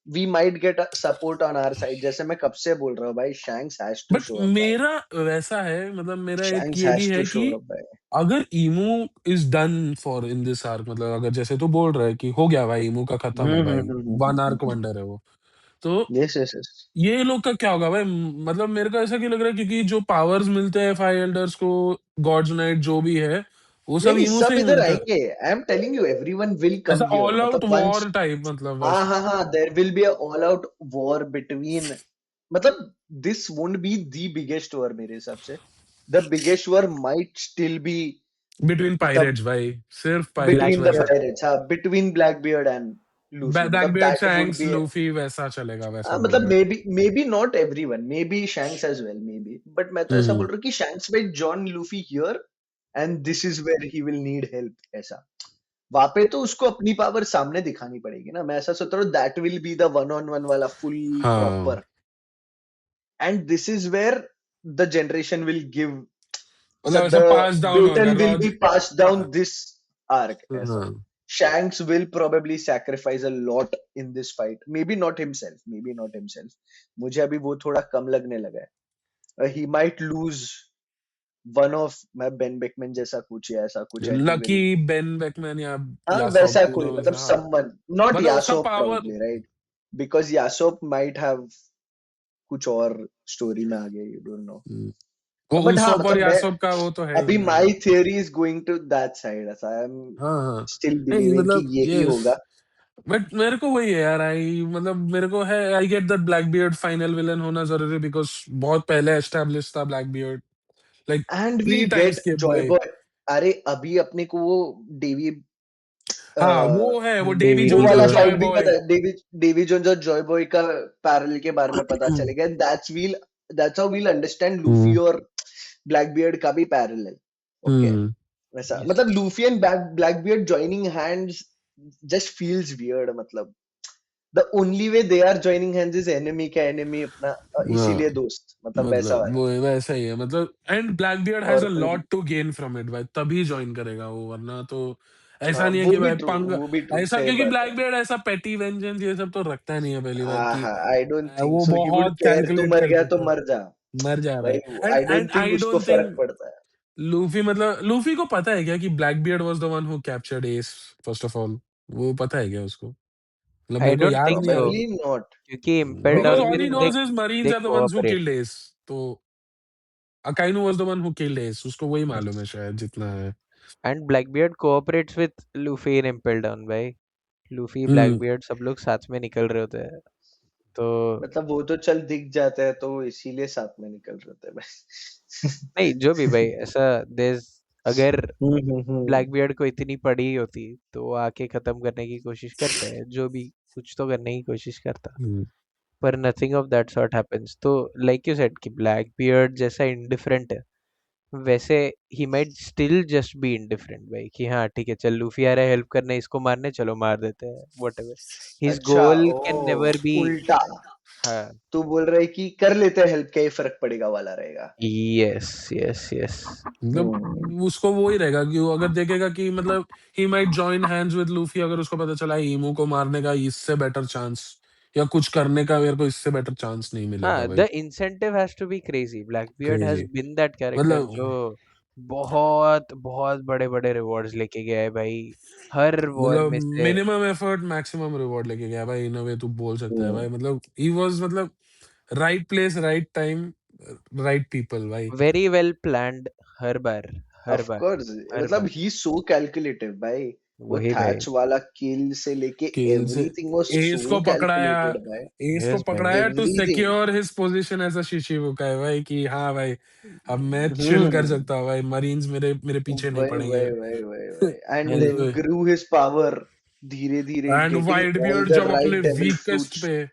We might get a support on our side. जैसे मैं कब से बोल रहा हूँ भाई, Shanks has to but show up भाई. मेरा वैसा है, मतलब मेरा एक Shanks ये भी has है to कि show up भाई. अगर Imu is done for in this arc, मतलब अगर जैसे तू बोल रहा है कि हो गया भाई, ईमू का खत्म है भाई, वन आर्क वंडर है वो, तो Yes, yes, yes. ये लोग का क्या होगा भाई? मतलब मेरे को ऐसा क्यों लग रहा है, क्योंकि जो पावर्स मिलते हैं फायर एल्डर्स को, गॉड्स नाइट जो भी है, वो नहीं सब नहीं, ईमू से सब ही इधर मिलता है। आएंगे. I am telling you, everyone will ऐसा come here. ऑल आउट मतलब once, वॉर टाइप, मतलब हाँ बस। हाँ हाँ, there will be a all out war between, मतलब this won't be the biggest war मेरे हिसाब से. The biggest war might still be between the pirates भाई, सिर्फ पायरेट्स between the वैसा। ब्लैकबियर्ड, pirates, हाँ, between Blackbeard and Luffy, मतलब ब्लैकबियर्ड, that would shanks, be, Luffy वैसा चलेगा, वैसा हाँ बोल मतलब रहा है। maybe not everyone, maybe Shanks as well, maybe, but मैं तो ऐसा बोल हम्म। रहा हूँ कि Shanks will join Luffy here and this is where he will need help ऐसा. वहां पे तो उसको अपनी पावर सामने दिखानी पड़ेगी ना. मैं ऐसा सोच रहा हूँ that will be the one on one वाला full हाँ, proper, and this is where the generation will give, so मतलब ऐसा the पास डाउन होगा baton will rows. be passed down this arc ऐसा. हाँ, Shanks will probably sacrifice a lot in this fight. Maybe not himself. Maybe not himself. मुझे अभी वो थोड़ा कम लगने लगा है. He might lose one of मैं बेन बेकमैन जैसा कुछ या ऐसा कुछ, and he lucky will, Ben Beckmann या हाँ यासोप, वैसा हू कोई, नोस। मतलब हाँ, someone, not मतलब उसका Yasop power. probably, right? Because Yasop might have कुछ और story में आगे, you don't know. वो But हाँ उसोप और मतलब मैं यासोप का वो तो है ही अभी भाई। my theory is going to that side. ऐसा I am हाँ हाँ। still नहीं believing कि मतलब यही यस, होगा. बट मेरे को वही है यार, आई मतलब मेरे को है, I get that Blackbeard final villain होना जरूरी, बिकॉज बहुत पहले एस्टेब्लिश था Blackbeard, like and 3 we'll times get skip Joy भाई। बॉय। अरे अभी अपने को वो डेवी हाँ, वो है, वो डेवी डेवी वो जोन्स वाला और जोन्स। जॉय साइड भी बॉय। पता है, डेवी डेवी जोन्स और जॉय बॉय का पैरेलल के बारे में पता चलेगा। That's how we'll understand Luffy hmm. और ब्लैक बियर्ड का भी पैरेलल। ओके, हम्म। वैसा यस। मतलब Luffy and Blackbeard joining hands just feels weird. मतलब the only way they are joining hands is enemy का एनिमी अपना, इसीलिए हाँ, दोस्त, मतलब वैसा मतलब वाला। वो वैसा ही है, मतलब एंड ब्लैक बियर्ड हैज और अ फिर lot to gain from it भाई, तभी ज्वाइन करेगा वो, वरना तो ऐसा नहीं है वो कि भी भाई ट्रू, पंग। वो भी ट्रू, ऐसा, सही क्योंकि बात है। ब्लैक बियर्ड ऐसा पेटी वेंजेंस ये सब तो रखता नहीं है पहली बात की। आई डोंट थिंक वो सो ही वुड बहुत केयर, तू कैलकुलेट मर गया करके तो था। मर जा मर जा भाई। भाई। And I and don't think आई उसको डोंट फर्क थिंक पड़ता है। लूफी, मतलब लूफी को पता है क्या कि black beard was the one who captured S first of all? वो पता है क्या उसको? मतलब आई मेरे को डोंट याद थिंक नहीं आ सो, रहा। Probably not. क्योंकि इम्पेल बिकॉज डाउन ऑल में he Probably they knows is they marines are the ones who cooperate. Killed Ace, तो Akainu was the one who killed Ace, उसको वही मालूम है शायद जितना है। And Blackbeard cooperates with Luffy in Impel Down भाई। Luffy hmm. ब्लैकबियर्ड सब लोग साथ में निकल रहे होते हैं। तो मतलब वो तो चल दिख जाता है तो इसीलिए साथ में निकल रहे थे बस। नहीं, जो भी भाई, ऐसा देस, अगर हम्म। ब्लैकबियर्ड को इतनी पड़ी होती तो वो आके खत्म करने की कोशिश करता है, जो भी कुछ तो करने की कोशिश करता। हम्म। पर nothing of that sort happens. तो लाइक यू सेड कि ब्लैकबियर्ड जैसा इंडिफरेंट है, वैसे he might still just be indifferent भाई, कि हाँ ठीक है, चल लूफी आ रहा है हेल्प करने, इसको मारने, चलो मार देते हैं, व्हाटएवर। हिज अच्छा, गोल कैन ओ नेवर बी। उल्टा हाँ। तू बोल रहा है कि कर लेते हैं हेल्प, क्या ही फर्क पड़ेगा वाला रहेगा। Yes yes yes. हम्म मतलब उसको वो ही रहेगा कि वो अगर देखेगा कि मतलब he might join hands with Luffy, अगर उसको पता चला ईमू को मारने का इससे बेटर चांस या कुछ करने का मेरे को इससे बेटर चांस नहीं मिलेगा हाँ, द भाई। Incentive has to be crazy. Blackbeard has crazy, been that character जो मतलब बहुत बहुत बड़े बड़े रिवॉर्ड्स लेके गया है भाई, हर वॉर मतलब में से। मिनिमम एफर्ट मैक्सिमम रिवॉर्ड लेके गया भाई, इन अ वे तू बोल सकता है हम्म। भाई, मतलब ही वाज, मतलब right place right time, right people भाई। वेरी वेल प्लान्ड, हर बार, हर ऑफ बार, कोर्स, हर मतलब बार। ही सो कैलकुलेटिव भाई। वो वही भाई। थैच वाला किल से लेके स्केल से एवरीथिंग वाज एस सो को पकड़ाया, कैलकुलेटेड भाई। एस को यस भाई। पकड़ाया to everything. Secure his position as a Shichibukai है भाई, कि हाँ भाई अब मैं चिल कर हम्म। सकता हूँ भाई, मरीन्स मेरे मेरे पीछे नहीं वही पड़ेंगे। वही वही वही वही and yes. Then grew his power धीरे धीरे, and getting white all beard the जब राइट अपने डेविल वीकेस्ट फ्रूट्स। पे,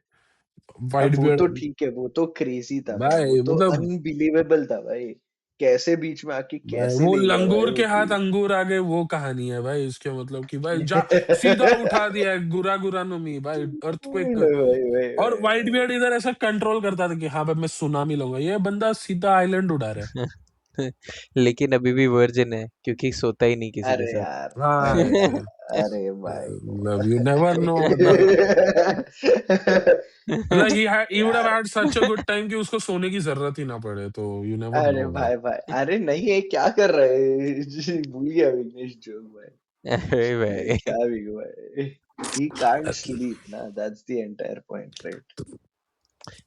वाइट अब वो तो बियर्ड ठीक है, वो तो क्रेजी था भाई, वो भाई, तो मतलब अनबिलीवेबल था भाई। कैसे बीच में आके भाई कैसे वो ले गया भाई लंगूर वो के हाथ किल। अंगूर आ गए, वो कहानी है भाई उसके, मतलब कि भाई जा सीधा उठा दिया है, गुरा गुरा नुमी भाई, अर्थक्वेक। वही वही और वही व्हाइट वही। बियर्ड इधर ऐसा कंट्रोल करता था कि हाँ भाई मैं सुनामी लूंगा, ये बंदा सीधा आइलैंड उड़ा रहा है। लेकिन अभी भी वर्जिन है, क्योंकि सोता ही नहीं किसी के अरे साथ। यार, हाँ अरे यार, यार, अरे भाई मतलब यू नेवर नो, मतलब मतलब ही वुड हैव यार। Had such a good time कि उसको सोने की जरूरत ही ना पड़े, तो यू नेवर अरे नो भाई। भाई भाई, अरे नहीं, ये क्या कर रहे हैं? जी, भूल गया विघ्नेश जोग भाई। अरे ये भाई। क्या भी हुआ है? He can't sleep ना, that's the entire point, right?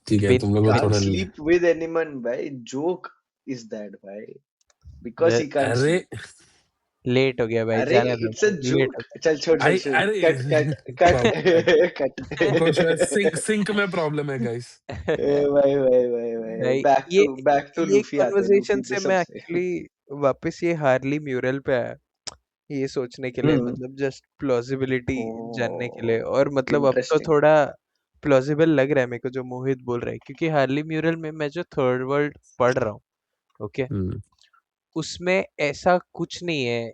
ठीक है, बिन तुम लोग को Can't थोड़ा sleep with anyone भाई, joke is that भाई, because he can't अरे sleep. लेट हो गया भाई, अरे जाने दो it's a भाई, लेट हो joke, चल छोड़ छोड़ आई छोड़, अरे cut cut cut cut cut, कुछ कट। सिंक में प्रॉब्लम है गाइस। गया। भाई भाई भाई भाई, भाई, बैक टू ये लूफी आते हैं, कॉन्वर्सेशन लूफी पे से मैं सबसे। एक्चुअली वापस ये हार्ली म्यूरल पे आया, ये सोचने के लिए, हम्म। मतलब जस्ट प्लॉजिबिलिटी जानने के लिए। ओ, और मतलब अब तो इंटरेस्टिंग। थोड़ा प्लॉजिबल लग रहा है मेरे को जो मोहित बोल रहा है, क्योंकि हार्ली म्यूरल में मैं जो थर्ड वर्ल्ड पढ़ रहा हूँ, ओके, हम्म। उसमें ऐसा कुछ नहीं है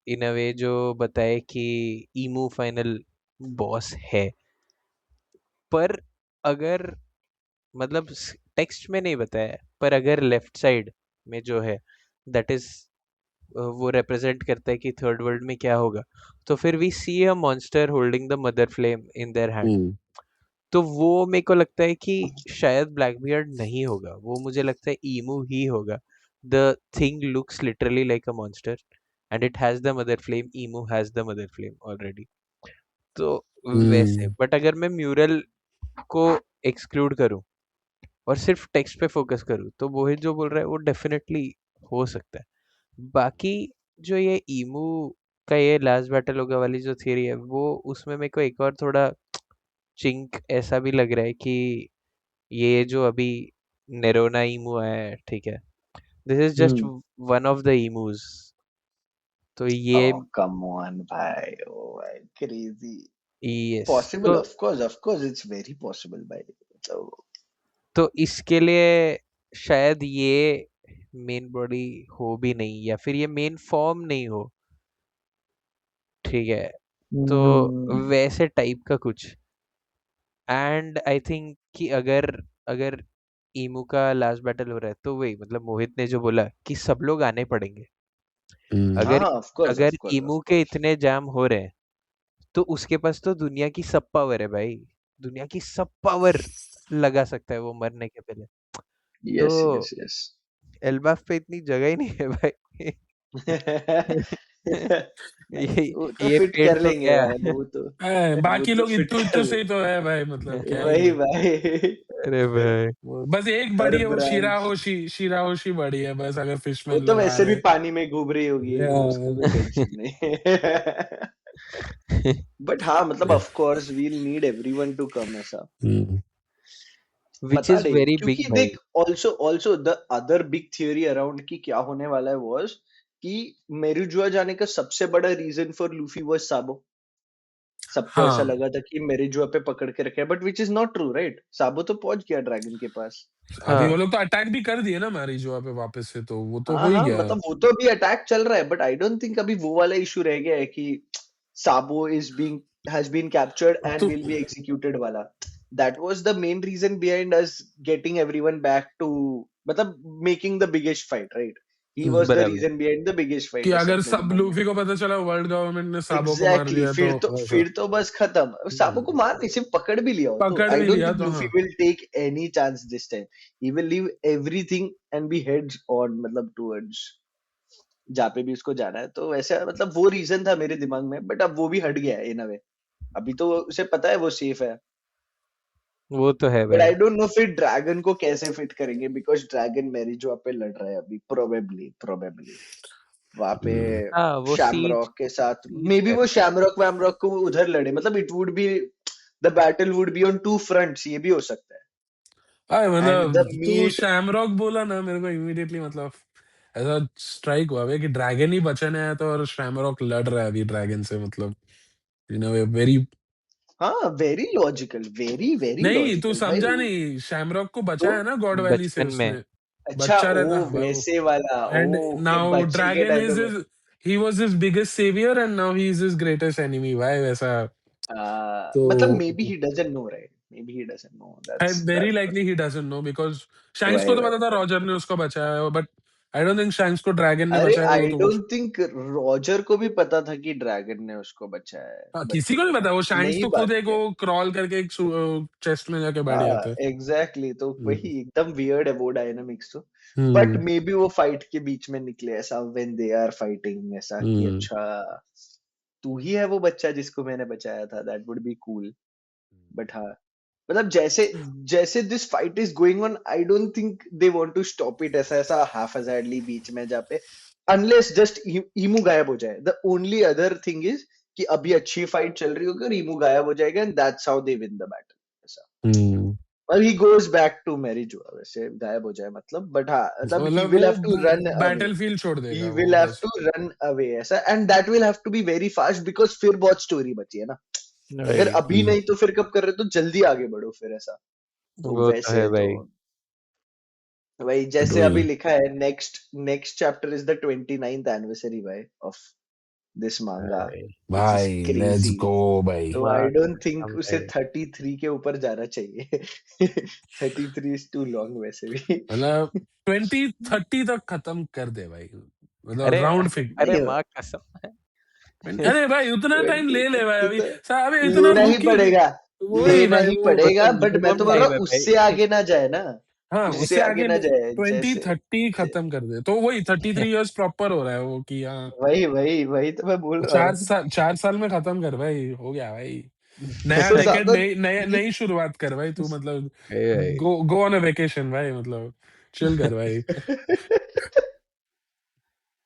इन अ वे जो बताए कि ईमू फाइनल बॉस है। पर अगर, मतलब टेक्स्ट में नहीं बताया, पर अगर लेफ्ट साइड में जो है, दैट इज, वो रिप्रेजेंट करता है कि थर्ड वर्ल्ड में क्या होगा, तो फिर we see a monster holding the mother flame in their hand. Hmm. तो वो मेरे को लगता है कि शायद ब्लैकबियर्ड नहीं होगा, वो मुझे लगता है ईमू ही होगा। The thing looks literally like a monster and it has the mother flame, Imu has the mother flame already. तो वैसे, हम्म। बट अगर मैं म्यूरल को एक्सक्लूड करूं और सिर्फ टेक्स्ट पे फोकस करूँ, तो मोहित जो बोल रहा है वो डेफिनेटली हो सकता है। बाकी जो ये ईमू का ये लास्ट बैटल होगा वाली जो थियरी है, वो उसमें मेरे को एक और थोड़ा चिंक ऐसा भी लग रहा है कि ये जो अभी नेरोना ईमू आया है, ठीक है, this is just hmm one of the Imus. तो ये Oh, come on, bhai. Oh, bhai. Crazy. Yes Possible, of course, it's very possible, bhai. So, तो इसके लिए शायद ये मेन बॉडी हो भी नहीं, या फिर ये मेन फॉर्म नहीं हो, ठीक है, तो hmm, वैसे टाइप का कुछ। एंड आई थिंक कि अगर अगर ईमू का लास्ट बैटल हो रहा है, तो वही मतलब मोहित ने जो बोला कि सब लोग आने पड़ेंगे। अगर हाँ, of course, अगर of course, of ईमू के course. इतने जाम हो रहे हैं, तो उसके पास तो दुनिया की सब पावर है भाई। दुनिया की सब पावर लगा सकता है वो मरने के पहले। तो Yes, yes, yes. एल्बाफ पे इतनी जगह ही नहीं है भाई। ये वो तो ये फिट पेड़ कर तो लेंगे क्या। भाई, वो बाकी तो लोग फिट इत्तू कर इत्तू ले. से ही तो है भाई, मतलब क्या ही वही है। भाई. अरे भाई बस एक हर बड़ी है, वो ब्रांच. शिराहोशी बड़ी है बस, अगर वो फिशमैन तो लोग आ वैसे भी रहे पानी में घूम रही होगी, वो उसका कोई हैं। टेंशन नहीं. बट हाँ, मतलब of course we'll need everyone to come ऐसा. हम्म, विच पता इज नहीं, वेरी क्योंकि बिग भाई। देख, also the other big theory around कि क्या होने वाला है वाज कि मेरुजुआ जाने का सबसे बड़ा रीजन फॉर लूफी वाज साबो. सबको ऐसा हाँ, लगा था कि मेरुजुआ पे पकड़ के रखे, but which is not true, right? Sabo तो पहुंच गया ड्रैगन के पास. अभी हाँ वो लोग तो अटैक भी कर दिए ना मैरिजोआ पे वापस से, तो वो तो हो हाँ ही हाँ, गया। मतलब वो तो अभी अटैक चल रहा है, बट आई डोंट थिंक अभी वो वाला इशू रह गया है कि Sabo is being has been captured अब एंड तो विल बी एग्जीक्यूटेड वाला. That was the main reason behind us getting everyone back to, मतलब making the biggest fight, right? He was the बराबर। रीजन बिहाइंड द बिगेस्ट कि फाइट ऐसा अगर मेरे सब मन में. लूफी को पता चला वर्ल्ड गवर्नमेंट ने साबो को मार एग्जैक्टली दिया, exactly. तो ऐसा फिर तो बस खत्म. साबो को हम्म, मार नहीं, सिर्फ पकड़ भी लिया हो तो पकड़ आई भी डोंट लिया थिंक तो लूफी हाँ। Will take any chance this time. He will leave everything and be heads on, मतलब टुवर्ड्स जहाँ पे भी उसको जाना है. तो वैसे मतलब वो रीजन था मेरे दिमाग में, बट अब वो भी हट गया है इन अ वे. अभी तो उसे पता है वो सेफ है. वो तो है बट भाई। आई डोंट नो फिर ड्रैगन को कैसे फिट करेंगे, बिकॉज ड्रैगन मैरिजो पे लड़ रहा है अभी, प्रोबेबली वहां पे हम्म, हाँ वो सीज शैमरॉक के साथ. मे बी है। वो शैमरॉक वैमरॉक को उधर लड़े, मतलब it would be, the battle would be on two fronts, ये भी हो सकता अरे है. एंड द मतलब तू मीट. शैमरॉक बोला ना, मेरे को इमीडिएटली मतलब ऐसा स्ट्राइक हुआ है कि ड्रैगन ही बचाने आया था और शैमरॉक लड़ रहा है अभी ड्रैगन से, मतलब इन अ वे वेरी। हाँ, वेरी लॉजिकल, वेरी वेरी नहीं, तू लॉजिकल भाई. समझा नहीं, शैमरॉक को तो बचाया ना गॉड वैली से बचपन में। उसने। अच्छा, बच्चा ओ रहता हाँ भाई वो। वैसे वाला, एंड ओके, नाउ बच्चे के ड्रैगन टाइम इज पे. His, he was his biggest saviour and now he is his greatest enemy भाई, वैसा। तो मतलब maybe he doesn't know, right? Maybe he doesn't know. I very that's likely he doesn't know, because Shanks why को तो वाई पता था वाई. रॉजर ने उसको बचाया, but I don't think shanks को ड्रैगन ने अरे बचाया, वो आई तो कुछ। डोंट थिंक रॉजर को भी पता था कि ड्रैगन ने उसको बचाया है, हाँ, बट किसी को नहीं पता, वो शैंक्स नई तो खुद बात एक है. वो क्रॉल करके एक चेस्ट में जाके बैठ हाँ जाता है। एग्जैक्टली, तो हम्म, वही एकदम वियर्ड है वो डायनामिक्स तो. बट हम्म, मे बी वो फाइट के बीच में निकले ऐसा, व्हेन दे आर फाइटिंग ऐसा कि हम्म, अच्छा तू ही है वो बच्चा जिसको मैंने बचाया था, that would be cool. But हाँ, मतलब जैसे जैसे this fight is going on, I don't think they want to stop it ऐसा ऐसा हाफ हजार्डली बीच में जहाँ पे, अनलेस जस्ट ईमू गायब हो जाए. The only other thing is कि अभी अच्छी फाइट चल रही होगी और ईमू गायब हो जाएगा, and that's how they win the battle ऐसा. हम्म। और ही गोज बैक टू मैरिजुआ, वैसे गायब हो जाए मतलब, बट हाँ मतलब ही मतलब विल वो have to run away. Battlefield छोड़ ही देगा वो विल हैव बस। टू रन अवे ऐसा, and that will have to be very fast, because फिर बहुत स्टोरी बची है ना. अगर भाई अभी नहीं तो फिर कब कर रहे, तो जल्दी आगे बढ़ो फिर ऐसा. तो वो तो वैसे है तो भाई। भाई, बट जैसे वही अभी लिखा है, next chapter is the 29th anniversary भाई ऑफ दिस मांगा, भाई व्हिच इज भाई, लेट्स क्रेजी. गो भाई। तो माँ आई डोंट थिंक कसम उसे भाई। 33 के ऊपर जाना चाहिए. 33 इज टू लॉन्ग वैसे भी. मतलब 2030 तक खत्म कर दे भाई, मतलब अरे राउंड फिग। अरे नहीं, माँ कसम। अरे भाई उतना टाइम ले ले भाई 2030 अभी। तो अबे इतना लेना ही रुक ही नहीं। पड़ेगा. वही लेना भाई ही वो। वो तो पड़ेगा, बट मैं मिनिमम तो बोल रहा टाइम हूँ है उससे भाई। आगे ना जाए ना. हाँ, उससे उससे आगे आगे ना जाए, ट्वेंटी जैसे थर्टी खत्म कर दे, तो वही 33 इयर्स प्रॉपर हो रहा है वो, कि हाँ वही वही वही तो मैं बोल रहा हूँ. 4 साल में खत्म कर भाई, हो गया भाई। नया तो डेकेड, ज्यादा नई शुरुआत कर भाई तू, मतलब ए भाई गो गो ऑन अ वेकेशन भाई, मतलब चिल कर भाई।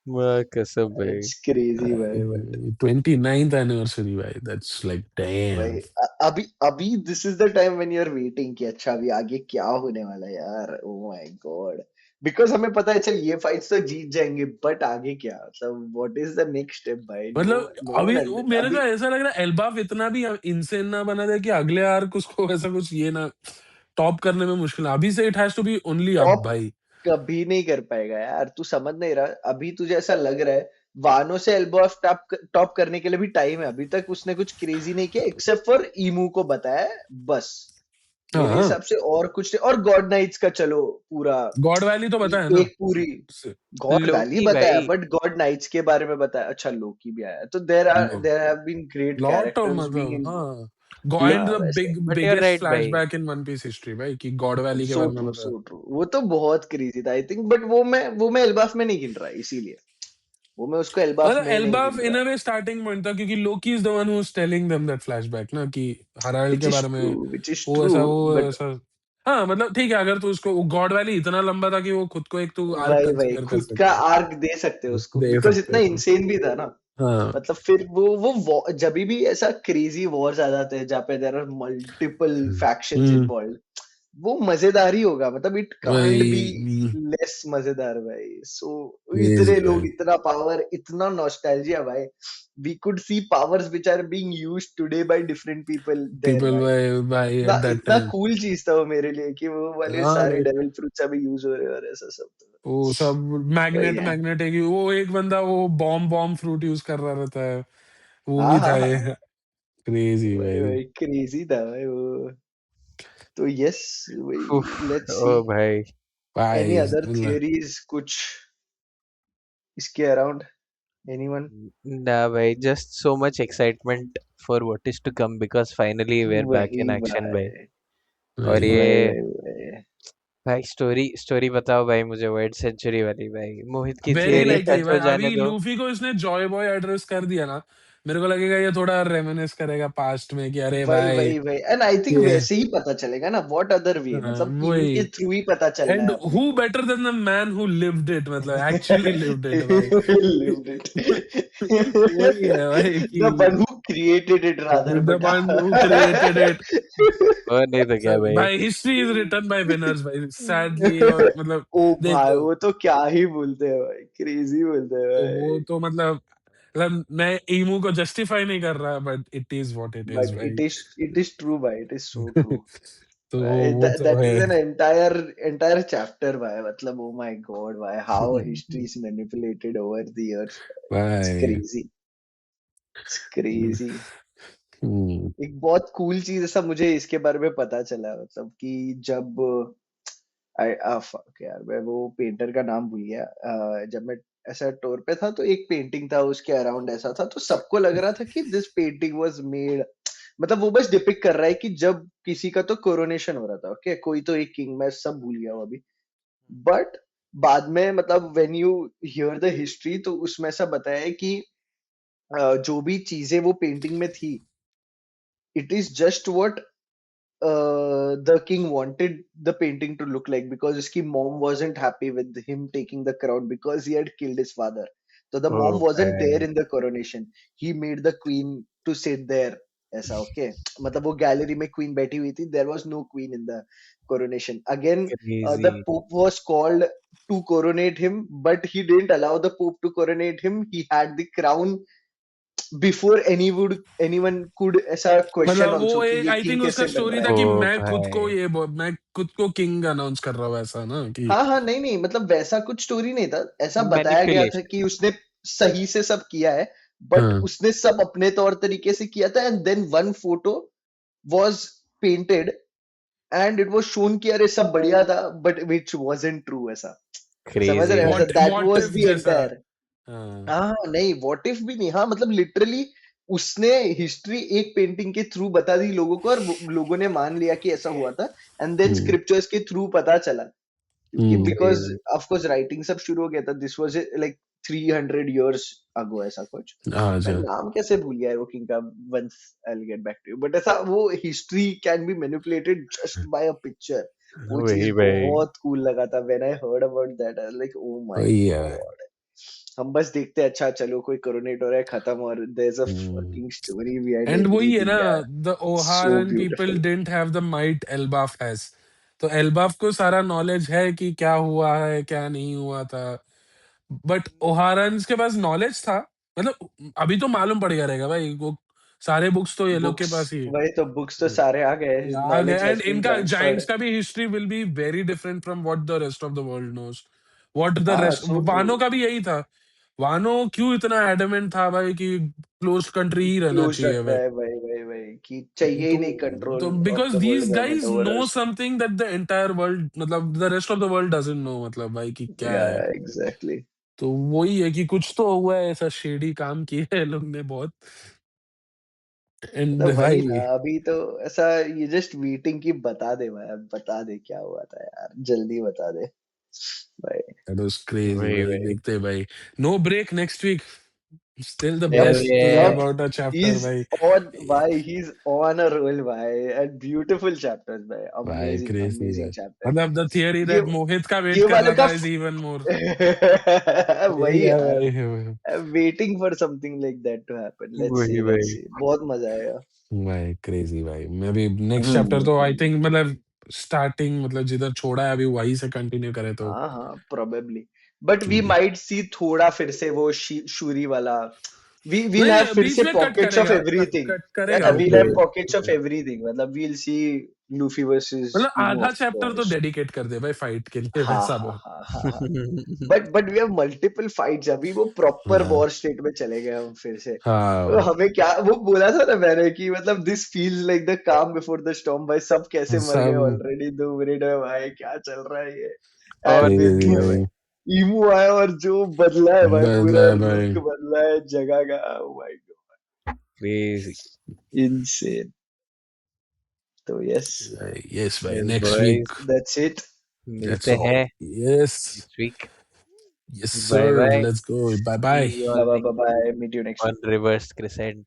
माँ कसम भाई। इट्स क्रेजी भाई, बट 29th एनिवर्सरी भाई, दैट्स लाइक डैम। भाई अभी अभी this is the time when you are waiting कि अच्छा अभी आगे क्या होने वाला है यार. Oh my God. बिकॉज हमें पता है चल ये फाइट्स तो जीत जाएंगे, बट आगे क्या, मतलब what is the next step भाई? मतलब नो अभी वन वो मेरे को अभी ऐसा लग रहा है एल्बाफ इतना भी इंसेन ना बना दे कि अगले आर्क उसको ऐसा कुछ ये ना टॉप करने में मुश्किल है। अभी से it has to be only up top भाई। कभी नहीं कर पाएगा यार, तू समझ नहीं रहा, अभी तुझे ऐसा लग रहा है वानो से एल्बो ऑफ टॉप टॉप करने के लिए भी टाइम है, अभी तक उसने कुछ क्रेजी नहीं किया एक्सेप्ट फॉर ईमू को बताया है, बस मेरे हाँ, हिसाब से और कुछ नहीं। और गॉड नाइट्स का चलो पूरा गॉड वैली तो पता है ना। एक पूरी गॉड वैली लोकी बताया, भाई, बट गॉड नाइट्स के बारे में बताया, अच्छा लोकी भी आया, तो लो there have been great lot of characters being मतलब इन। हाँ, एंड हाँ द वैसे बट यूर बिगेस्ट राइट भाई। Flashback in One Piece history भाई कि गॉड वैली के सो बारे में ट्रू बताया। सो ट्रू, वो तो बहुत क्रेजी था आई थिंक, बट वो मैं एल्बाफ में नहीं गिन रहा, इसीलिए वो मैं उसको एल्बाफ मतलब में नहीं एल्बाफ गिन इन रहा। अ वे स्टार्टिंग पॉइंट था क्योंकि Loki is the one who is telling them that flashback ना कि हराल्ड विच के इज बारे ट्रू में विच इज वो ट्रू ऐसा वो बट ऐसा। हाँ मतलब ठीक है, अगर तू उसको गॉड वैली इतना लंबा था कि वो खुद को एक तू आर्क वही वही कंसीडर कर खुद का सकता है, आर्क दे सकते हो उसको, दे बिकॉज सकते इतना हैं तो। इंसेन भी था ना। हाँ मतलब फिर वो जब भी ऐसा क्रेजी वॉर्स आ जाते हैं जहाँ पे there are multiple factions hmm, involve, वो मजेदार ही होगा, मतलब इट कांट बी वही लेस मजेदार भाई। सो इतने क्रेजी लोग, भाई। इतना पावर, इतना नॉस्टैल्जिया भाई, we could see powers which are being used today by different people there people भाई। भाई इतना एट दैट इतना टाइम। कूल चीज था वो मेरे लिए कि वो वाले हाँ सारे भाई, डेविल फ्रूट्स अभी यूज हो रहे हैं और ऐसा सब, वो सब तो वही मैग्नेट है। मैग्नेट है कि वो एक बंदा वो बॉम्ब बॉम्ब फ्रूट यूज कर रहा रहता है, वो हाँ भी हाँ था हाँ, ये। क्रेजी वही भाई। वही क्रेजी था भाई वो। तो यस, उफ, वही लेट्स सी ओ भाई। एनी भाई अदर थियरीज कुछ इसके अराउंड, एनीवन? Nah, भाई, just so much excitement for what is to come because finally we're back वही in action भाई। भाई, और भाई वही ये वही वही। भाई, स्टोरी स्टोरी बताओ भाई मुझे, वर्ल्ड सेंचुरी वाली भाई, मोहित की वेरी थियरी लाइकली सच भाई। हो जाने अभी दो। लूफी को इसने जॉय बॉय एड्रेस कर दिया ना, मेरे को लगेगा ये थोड़ा रेमिनिस करेगा पास्ट में कि अरे वही भाई वही वही, एंड आई थिंक ये वैसे ही पता चलेगा ना, व्हाट अदर वे, मतलब इमू वही। के थ्रू ही पता चलना एंड है अपने who co. Better than the man who lived it, मतलब एक्चुअली लिव्ड इट भाई। Lived it. वही है भाई कि The one who created it rather, the but one who created it. और नहीं तो क्या भाई। भाई history is written by winners भाई, सैडली। और मतलब ओ देख, भाई वो तो क्या ही बोलते हैं भाई, क्रेजी बोलते हैं वो भाई। तो मतलब मैं ईमू को जस्टिफाई नहीं कर रहा, but it is what it is But भाई। it is true भाई, it is so true तो भाई, वो तो that है is an entire chapter भाई, मतलब oh my god भाई, how history is manipulated over the years, it's भाई। crazy, it's crazy। हम्म, एक बहुत कूल चीज ऐसा मुझे इसके बारे में पता चला, मतलब कि जब fuck यार, मैं वो पेंटर का नाम भूल गया, जब मैं ऐसा टूर पे था तो एक पेंटिंग था उसके अराउंड ऐसा था, तो सबको लग रहा था कि दिस पेंटिंग वाज मेड, मतलब वो बस डिपिक्ट कर रहा है कि जब किसी का तो कोरोनेशन हो रहा था, ओके, कोई तो एक किंग, मैं सब भूल गया हूँ अभी, बट बाद में मतलब when you here the history तो उसमें ऐसा बताया है कि जो भी चीजें वो पेंटिंग में थी, it is just what the king wanted the painting to look like, because his mom wasn't happy with him taking the crown because he had killed his father. So the oh mom wasn't there भाई, in the coronation. He made the queen to sit there. ऐसा ओके, मतलब वो गैलरी में क्वीन बैठी हुई थी, there was no queen in the coronation again. Crazy. The pope was called to coronate him, but he didn't allow the pope to coronate him. He had the crown before anyone could ऐसा question मतलब वो also कि एक ये आई king थिंक उसका कैसे बन स्टोरी रहा था है। ओ कि भाई, मैं खुद को किंग अनाउंस कर रहा हूँ ऐसा ना कि हाँ हाँ, नहीं नहीं, मतलब वैसा कुछ स्टोरी नहीं था, ऐसा बताया गया था मैनिपुलेशन। कि उसने सही से सब किया है, बट हाँ उसने सब अपने तौर तरीके से किया था, and then one photo was painted and it was shown कि अरे सब बढ़िया था, बट विच वाजंट ट्रू ऐसा, समझ क्रेजी रहे हैं, वैसा what that what was if the जैसा। एंटायर। हाँ हाँ नहीं, व्हाट इफ भी नहीं, हाँ मतलब लिटरली उसने हिस्ट्री एक पेंटिंग के थ्रू बता दी लोगों को, और लोगों ने मान लिया कि ऐसा हुआ था, एंड देन हम्म, स्क्रिप्चर्स के थ्रू पता चला, क्योंकि because crazy. Of course writing सब शुरू हो गया था, this was like 300 years ago ऐसा कुछ, मैं अच्छा। नाम कैसे भूल गया है वो किंग का, once I will get back to you, but ऐसा वो history can be manipulated just by a picture, वो चीज वही भाई। बहुत कूल लगा था when I heard about that, I like oh my वही है। गॉड। हम बस देखते हैं, अच्छा चलो कोई कोरोनेट हो रहा है, खत्म, और there is a hmm, fucking story behind and वही है ना, एवरीथिंग यार, the it's so Oharan people beautiful. Didn't have the might Elbaf has. तो एल्बाफ को सारा नॉलेज है कि क्या हुआ है, क्या नहीं हुआ था। बट ओहारन्स के पास नॉलेज था, मतलब अभी तो मालूम पड़ गया रहेगा भाई, वो सारे बुक्स तो ये लोग के बुक्स, पास ही वही तो बुक्स तो सारे आ गए, आ गए। नॉलेज एंड हैज बीन इनका जायंट्स ट्रांसफर्ड। का भी history will be very different from what the rest of the world knows, what the हाँ, रेस्ट। So true. वानो का भी यही था। वानो क्यों इतना एडमेंट था भाई कि क्लोज कंट्री ही रहना क्लोज चाहिए रखना भाई। है, वही वही वही कि चाहिए ही नहीं तो control of because the world these government guys over no us. Something that the entire world, मतलब the rest of the world doesn't know, मतलब भाई कि क्या या है। एग्जैक्टली। तो वही है कि कुछ तो हुआ है, ऐसा शेडी काम किए हैं लोग ने बहुत। एंड मतलब वही ना, भाई अभी तो ऐसा ये जस्ट वेटिंग की बता दे भाई, अब बता दे क्या हुआ था यार, जल्दी बता दे भाई। दैट वाज क्रेजी वही भाई, वही। देखते हैं भाई। No break next week, still the Yep, best thing अरे yep. About a chapter He's भाई। on भाई, he's on a roll भाई, and beautiful chapters भाई, भाई amazing क्रेजी भाई, amazing chapter। मतलब द थियरी ये दैट मोहित का वेट ये कर वाले रहा का था इज इवन मोर। वही ठीक है यार, भाई। Waiting for something like that to happen. वही लेट्स वही। सी, बहुत मजा आएगा। भाई क्रेजी भाई, मैं भी नेक्स्ट चैप्टर तो आई हम्म। थिंक मतलब स्टार्टिंग, मतलब जिधर छोड़ा है अभी वहीं से कंटिन्यू करे तो हाँ हाँ, प्रोबेबली, बट वी ठीक है। माइट सी थोड़ा फिर से वो शूरी वाला। वी नहीं हैव नहीं, फिर बीच से में कट पॉकेट्स ऑफ करेगा, एवरीथिंग। कट या करेगा ना, वो वील हैव बीच ओके। पॉकेट्स ऑफ में। एवरीथिंग, मतलब वील सी लूफी वर्सेस मतलब इमो आधा ऑफ चैप्टर तो कोर्स। डेडिकेट कर दे भाई फाइट के लिए, हाँ वैसा हाँ बहुत। हाँ हाँ हाँ। But we have multiple fights, अभी वो प्रॉपर हाँ वॉर स्टेट में चले गए हम फिर से। तो हाँ हमें क्या वो बोला था ना मैंने कि मतलब दिस फील्स लाइक द काम बिफोर द स्टॉर्म भाई, सब कैसे मर गए सब ऑलरेडी 2 मिनट में भाई, क्या चल रहा है ये। और एंड क्रेजी देन भाई, ईमू आया और जो बदला है भाई, बदला पूरा है भाई। लुक बदला है जगह का, oh my crazy. God, insane. तो यस, यस भाई, yes next week. Boys, that's it. That's मिलते ऑल। हैं yes, next week. Yes bye sir, bye. Let's go, bye see bye. You bye all bye next week bye, meet you next on week. Reverse crescent.